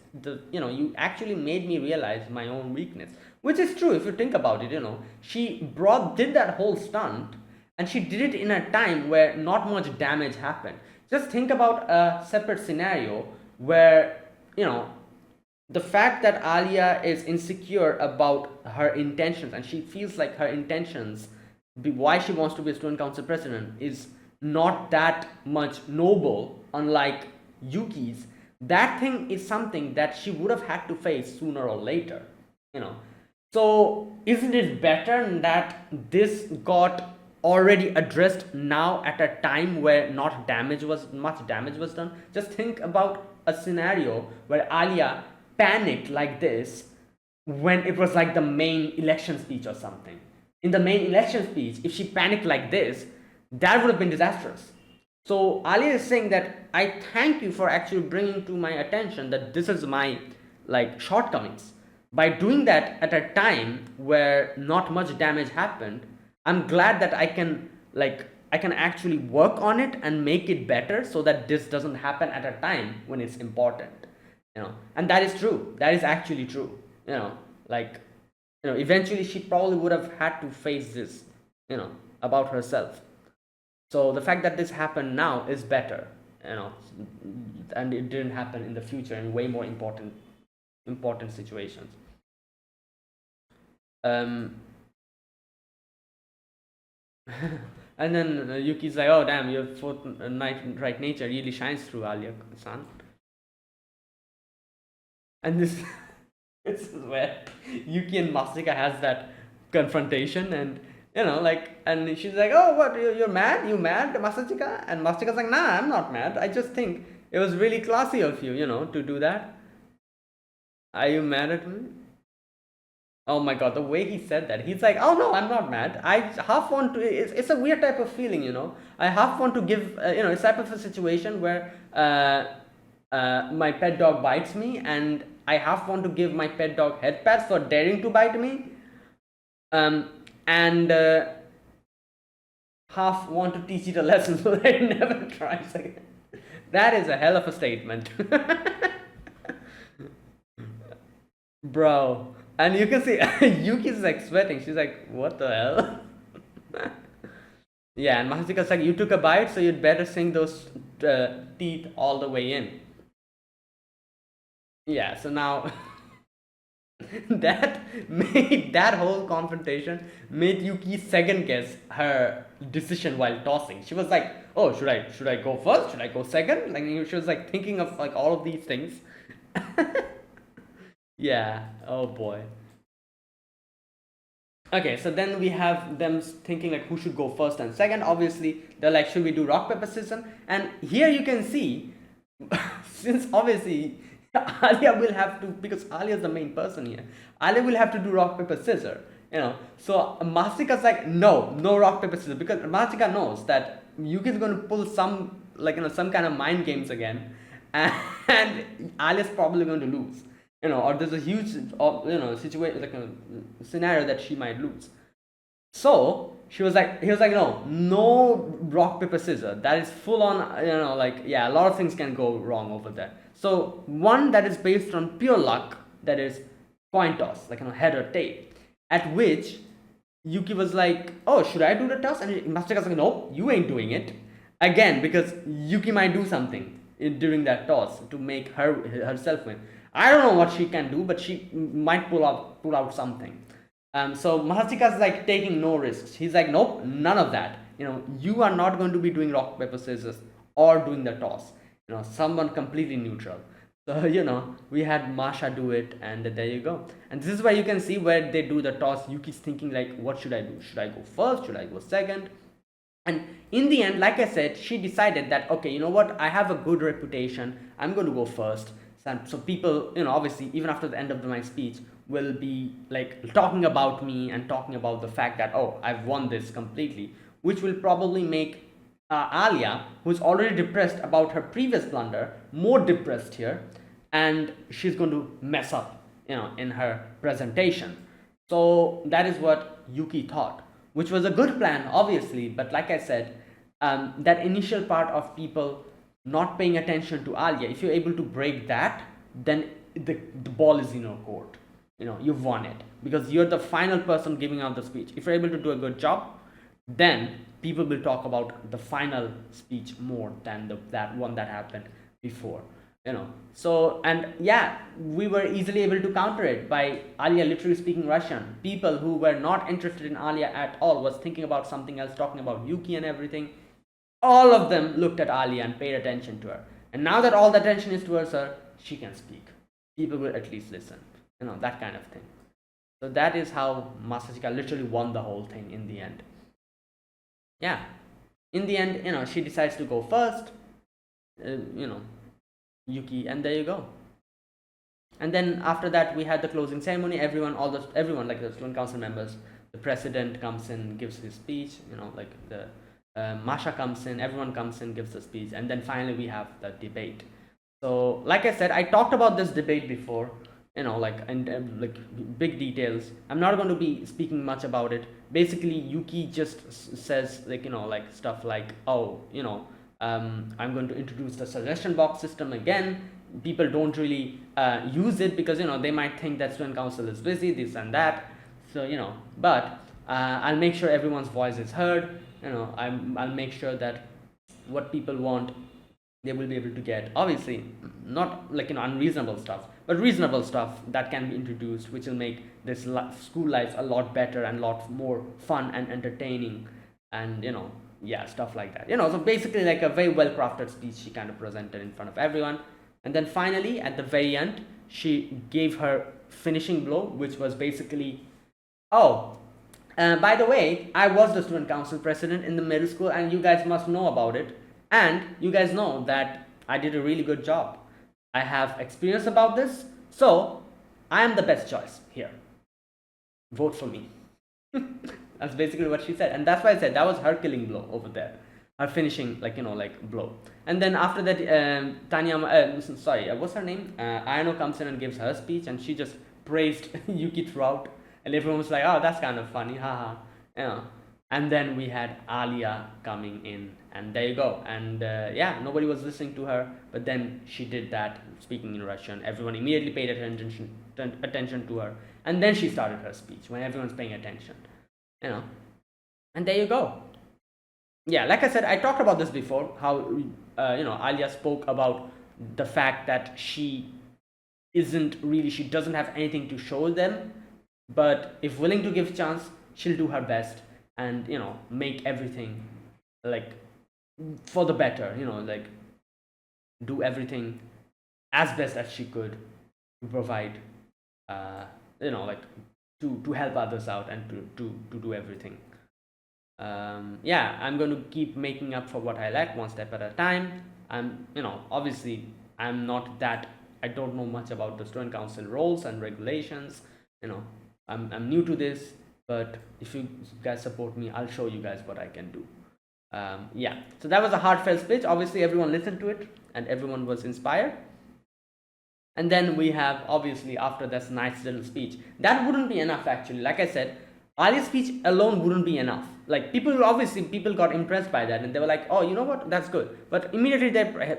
you actually made me realize my own weakness, which is true if you think about it. She did that whole stunt, and she did it in a time where not much damage happened. Just think about a separate scenario where the fact that Alia is insecure about her intentions, and she feels like her intentions, why she wants to be a student council president, is not that much noble, unlike Yuki's. That thing is something that she would have had to face sooner or later. So isn't it better that this got already addressed now at a time where not much damage was done? Just think about a scenario where Alia panicked like this when it was like the main election speech or something. In the main election speech, if she panicked like this, that would have been disastrous. So Alia is saying that I thank you for actually bringing to my attention that this is my shortcomings. By doing that at a time where not much damage happened, I'm glad that I can actually work on it and make it better so that this doesn't happen at a time when it's important. And that is true. That is actually true. Eventually she probably would have had to face this, about herself. So the fact that this happened now is better, and it didn't happen in the future in way more important situations. Um, and then Yuki's like, oh damn, your right nature really shines through, Alya-san. And this this is where Yuki and Masika has that confrontation, and and she's like, oh, what, you're mad? You mad, Masachika? And Masachika's like, nah, I'm not mad. I just think it was really classy of you, to do that. Are you mad at me? Oh my god, the way he said that. He's like, oh no, I'm not mad. I half want to, it's a weird type of feeling, I half want to give, it's type of a situation where my pet dog bites me, and I half want to give my pet dog head pats for daring to bite me, and half want to teach it a lesson so that it never tries again. That is a hell of a statement. Bro. And you can see Yuki's like sweating. She's like, what the hell? Yeah, and Mahasika's like, you took a bite, so you'd better sink those teeth all the way in. Yeah, so now that whole confrontation made Yuki second guess her decision while tossing. She was like, oh, should I go first? Should I go second? Like she was like thinking of like all of these things. Yeah, oh boy. Okay, so then we have them thinking like who should go first and second. Obviously, they're like, should we do rock, paper, scissors? And here you can see, since obviously Alya will have to, because Alya is the main person here, Alya will have to do rock, paper, scissors. So Masika's like, no rock, paper, scissors, because Masika knows that Yuki is going to pull some some kind of mind games again, and Alya's probably going to lose. Or there's a huge situation, like a scenario that she might lose. So he was like, no rock, paper, scissors. That is full on, yeah, a lot of things can go wrong over there. So one that is based on pure luck, that is coin toss, like head or tail. At which Yuki was like, oh, should I do the toss? And Masaka's like, no, you ain't doing it. Again, because Yuki might do something during that toss to make herself win. I don't know what she can do, but she might pull out something. So Mahasika's like taking no risks. He's like, nope, none of that. You are not going to be doing rock, paper, scissors or doing the toss. Someone completely neutral. So, we had Masha do it, and there you go. And this is where you can see where they do the toss. Yuki's thinking, like, what should I do? Should I go first? Should I go second? And in the end, like I said, she decided that, okay, you know what? I have a good reputation. I'm going to go first. So people, obviously, even after the end of my speech, will be like talking about me and talking about the fact that, oh, I've won this completely, which will probably make Alya, who's already depressed about her previous blunder, more depressed here, and she's going to mess up, in her presentation. So that is what Yuki thought, which was a good plan, obviously. But like I said, that initial part of people not paying attention to Alya, if you're able to break that, then the ball is in your court. You've won it because you're the final person giving out the speech. If you're able to do a good job, then people will talk about the final speech more than that one that happened before. So, and yeah, we were easily able to counter it by Alya literally speaking Russian. People who were not interested in Alya at all, was thinking about something else, talking about Yuki and everything, all of them looked at Alya and paid attention to her. And now that all the attention is towards her, she can speak. People will at least listen. That kind of thing. So that is how Masachika literally won the whole thing in the end. Yeah. In the end, she decides to go first. Yuki, and there you go. And then after that, we had the closing ceremony. Everyone, like the student council members, the president comes in, gives his speech. Like the Masha comes in, everyone comes in, gives the speech, and then finally we have the debate. So, like I said, I talked about this debate before. Like like big details. I'm not going to be speaking much about it. Basically, Yuki just says like stuff like, oh, I'm going to introduce the suggestion box system again. People don't really use it because they might think that student council is busy, this and that. So but I'll make sure everyone's voice is heard. I'll make sure that what people want, they will be able to get. Obviously, not like unreasonable stuff, but reasonable stuff that can be introduced, which will make this school life a lot better and a lot more fun and entertaining, and yeah, stuff like that. So basically, like a very well crafted speech she kind of presented in front of everyone. And then finally, at the very end, she gave her finishing blow, which was basically, oh, by the way, I was the student council president in the middle school, and you guys must know about it. And you guys know that I did a really good job. I have experience about this, so I am the best choice here. Vote for me. That's basically what she said, and that's why I said that was her killing blow over there, her finishing blow. And then after that, Tanya, what's her name? Ayano comes in and gives her speech, and she just praised Yuki throughout, and everyone was like, "Oh, that's kind of funny, haha." And then we had Alya coming in, and there you go. And yeah, nobody was listening to her, but then she did that, speaking in Russian. Everyone immediately paid attention to her, and then she started her speech when everyone's paying attention. And there you go. Yeah, like I said, I talked about this before, how Alya spoke about the fact that she doesn't have anything to show them, but if willing to give chance, she'll do her best and make everything like for the better, like do everything as best as she could to provide like to help others out and to do everything. Yeah, I'm going to keep making up for what I lack one step at a time. I'm obviously I'm not that, I don't know much about the student council roles and regulations. I'm new to this, but if you guys support me, I'll show you guys what I can do. Yeah, so that was a heartfelt speech. Obviously everyone listened to it and everyone was inspired. And then we have, obviously, after this nice little speech, that wouldn't be enough actually. Like I said, Alya's speech alone wouldn't be enough. Like people got impressed by that and they were like, oh, you know what, that's good. But immediately their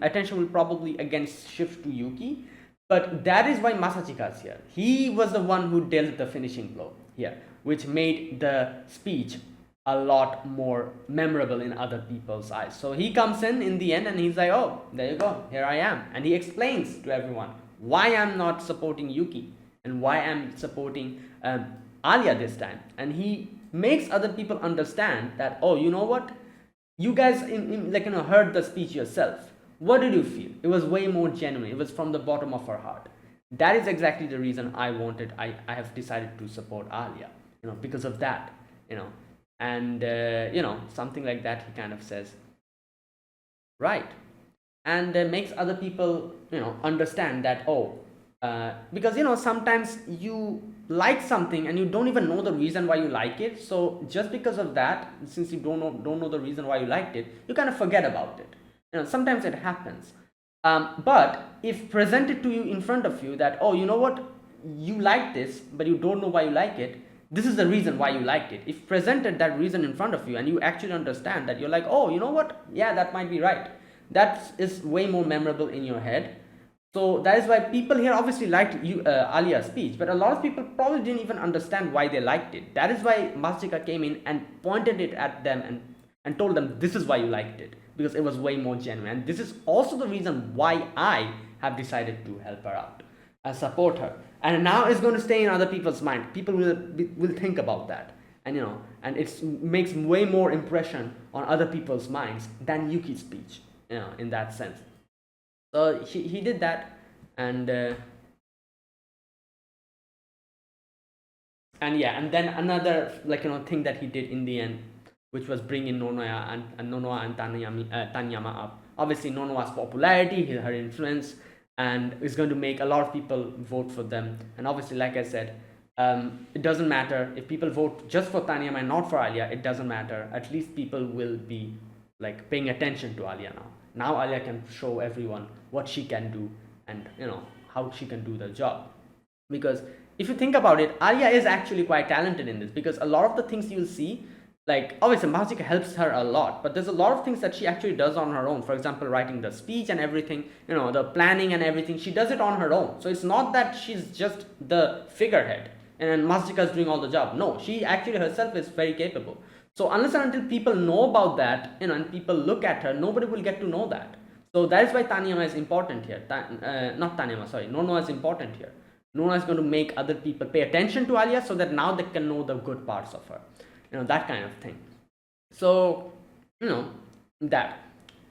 attention will probably again shift to Yuki. But that is why Masachika's here. He was the one who dealt the finishing blow here, which made the speech a lot more memorable in other people's eyes. So he comes in the end and he's like, oh, there you go, here I am. And he explains to everyone why I'm not supporting Yuki and why I'm supporting Alya this time. And he makes other people understand that, oh, you know what? You guys heard the speech yourself. What did you feel? It was way more genuine. It was from the bottom of her heart. That is exactly the reason I have decided to support Alia, because of that, you know. And, something like that he kind of says, right. And makes other people, understand that, oh, because, sometimes you like something and you don't even know the reason why you like it. So just because of that, since you don't know the reason why you liked it, you kind of forget about it. Sometimes it happens. But if presented to you in front of you that, oh, you know what, you like this but you don't know why you like it, this is the reason why you liked it. If presented that reason in front of you and you actually understand that, you're like, oh, you know what, yeah, that might be right, that is way more memorable in your head. So that is why people here obviously liked Alia's speech, but a lot of people probably didn't even understand why they liked it. That is why Mastika came in and pointed it at them and told them, this is why you liked it, because it was way more genuine. And this is also the reason why I have decided to help her out and support her. And now it's going to stay in other people's mind. People will think about that, and it makes way more impression on other people's minds than Yuki's speech, in that sense. So he did that, and yeah, and then another thing that he did in the end, which was bringing Nonoa and Tanyama up. Obviously, Nonoa's popularity, her influence, and is going to make a lot of people vote for them. And obviously, like I said, it doesn't matter if people vote just for Tanyama and not for Alya. It doesn't matter. At least people will be paying attention to Alya now. Now Alya can show everyone what she can do, and how she can do the job. Because if you think about it, Alya is actually quite talented in this, because a lot of the things you'll see, obviously Masika helps her a lot, but there's a lot of things that she actually does on her own. For example, writing the speech and everything, the planning and everything, she does it on her own. So it's not that she's just the figurehead and Masika is doing all the job. No, she actually herself is very capable. So unless and until people know about that, and people look at her, nobody will get to know that. So that is why Tanyama is important here. Not Tanyama, sorry. Nono is important here. Nono is going to make other people pay attention to Alya, so that now they can know the good parts of her. That kind of thing. So, that.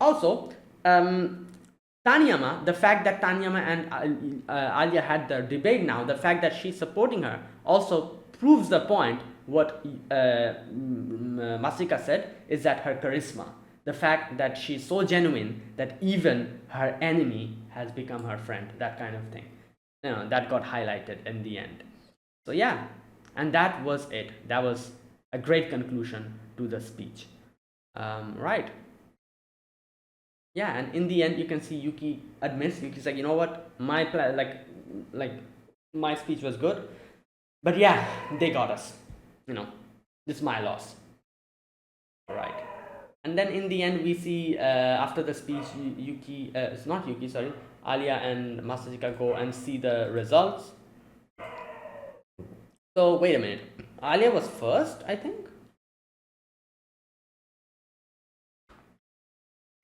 Also, Tanyama, the fact that Tanyama and Alya had the debate now, the fact that she's supporting her, also proves the point what Masika said, is that her charisma, the fact that she's so genuine that even her enemy has become her friend, that kind of thing, that got highlighted in the end. So yeah, and that was it. That was a great conclusion to the speech. Right. Yeah, and in the end, you can see Yuki admits. Yuki's like, you know what, my my speech was good, but yeah, they got us. This is my loss. All right. And then in the end, we see after the speech, Yuki, it's not Yuki, sorry, Alya and Masachika go and see the results. So wait a minute, Alya was first, I think.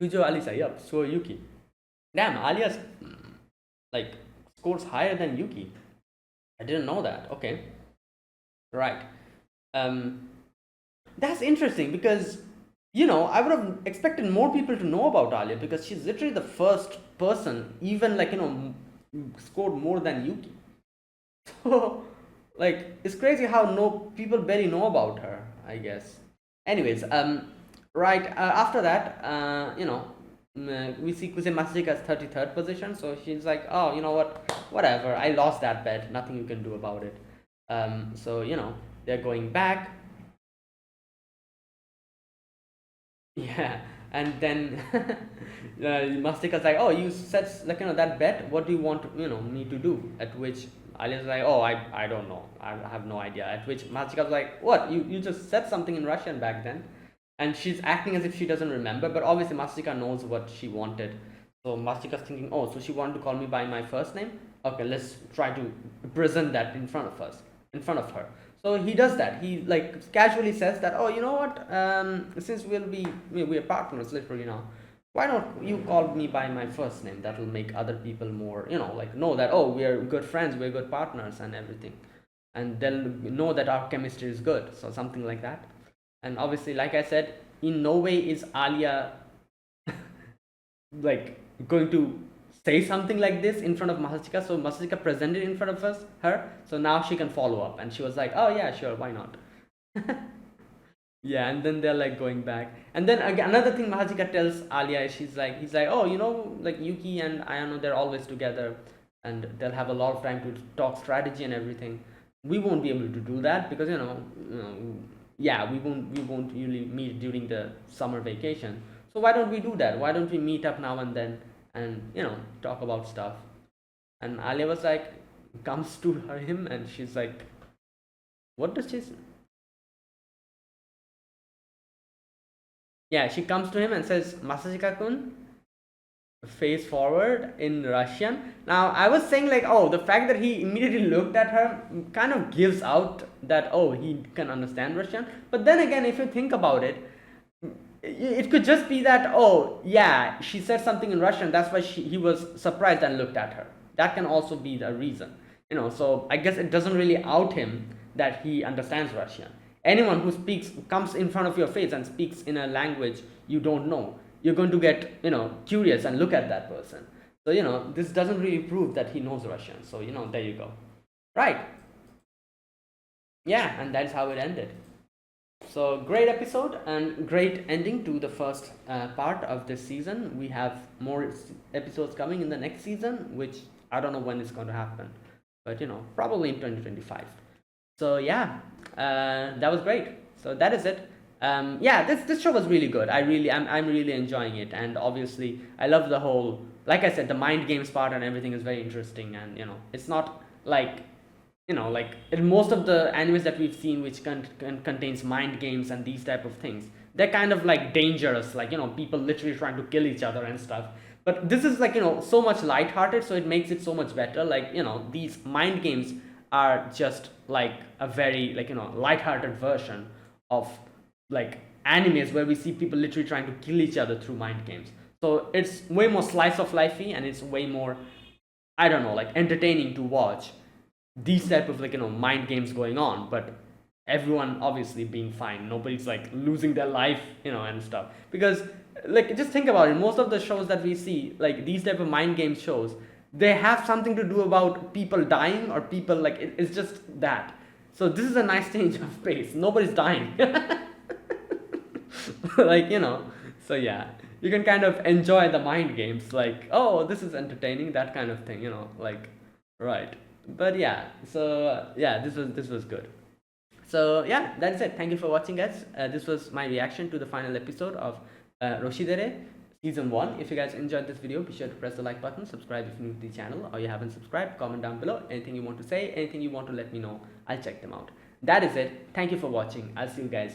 Kujo Alisa, yep. So Yuki. Damn, Alya's scores higher than Yuki. I didn't know that. Okay. Right. That's interesting, because I would have expected more people to know about Alya, because she's literally the first person, even scored more than Yuki. So it's crazy how people barely know about her, I guess. Anyways, right after that, we see Kuse Masachika's 33rd position. So she's like, oh, you know what, whatever, I lost that bet, nothing you can do about it. So they're going back. Yeah, and then Mastika's like, oh, you said that bet, what do you want me to do? At which Alya's like, oh, I don't know, I have no idea. At which Mastika's like, what, you just said something in Russian back then? And she's acting as if she doesn't remember, but obviously Mastika knows what she wanted. So Mastika's thinking, oh, so she wanted to call me by my first name? Okay, let's try to present that in front of her. So he does that. He casually says that, oh, you know what? Since we're partners literally now, why don't you call me by my first name? That will make other people more, know that, oh, we're good friends, we're good partners and everything, and they'll know that our chemistry is good. So something like that. And obviously, like I said, in no way is Alya like going to say something like this in front of Masachika. So Masachika presented in front of her. So now she can follow up, and she was like, "Oh yeah, sure, why not?" Yeah, and then they're like going back, and then again another thing Mahajika tells Alia is he's like, "Oh, like Yuki and Ayano, they're always together, and they'll have a lot of time to talk strategy and everything. We won't be able to do that because yeah, we won't really meet during the summer vacation. So why don't we do that? Why don't we meet up now and then and talk about stuff?" And Alia was like, comes to him, and she's like, "What does she?" Yeah, she comes to him and says, "Masachika-kun, face forward," in Russian. Now, I was saying, like, oh, the fact that he immediately looked at her kind of gives out that, oh, he can understand Russian. But then again, if you think about it, it could just be that, oh, yeah, she said something in Russian, that's why he was surprised and looked at her. That can also be the reason. So I guess it doesn't really out him that he understands Russian. Anyone who comes in front of your face and speaks in a language you don't know, you're going to get curious and look at that person. So this doesn't really prove that he knows Russian. So there you go. Right. Yeah, and that's how it ended. So great episode and great ending to the first part of this season. We have more episodes coming in the next season, which I don't know when it's going to happen, but probably in 2025. So yeah, that was great. So that is it. Yeah, this show was really good. I'm really enjoying it, and obviously I love the whole, like I said, the mind games part and everything is very interesting, and it's not like like in most of the animes that we've seen which contains mind games and these type of things, they're kind of like dangerous, like people literally trying to kill each other and stuff. But this is like so much lighthearted, so it makes it so much better. Like these mind games are just like a very like lighthearted version of like animes where we see people literally trying to kill each other through mind games. So it's way more slice of lifey, and it's way more, I don't know, like entertaining to watch these type of like mind games going on, but everyone obviously being fine, nobody's like losing their life and stuff. Because like just think about it, most of the shows that we see, like these type of mind game shows, they have something to do about people dying or people like it's just that. So this is a nice change of pace, nobody's dying. Like so yeah, you can kind of enjoy the mind games, like, oh, this is entertaining, that kind of thing, like, right. But yeah, so yeah, this was good. So yeah, that's it. Thank you for watching, guys. This was my reaction to the final episode of Roshidere season 1. If you guys enjoyed this video, be sure to press the like button, subscribe if you're new to the channel or you haven't subscribed, comment down below anything you want to say, anything you want to let me know. I'll check them out. That is it. Thank you for watching. I'll see you guys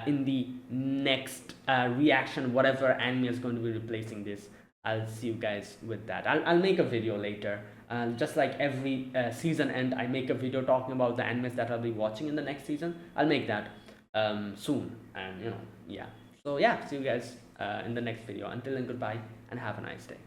in the next reaction, whatever anime is going to be replacing this. I'll see you guys with that. I'll make a video later. Just like every season end, I make a video talking about the animes that I'll be watching in the next season. I'll make that soon. And yeah. So yeah, see you guys in the next video. Until then, goodbye and have a nice day.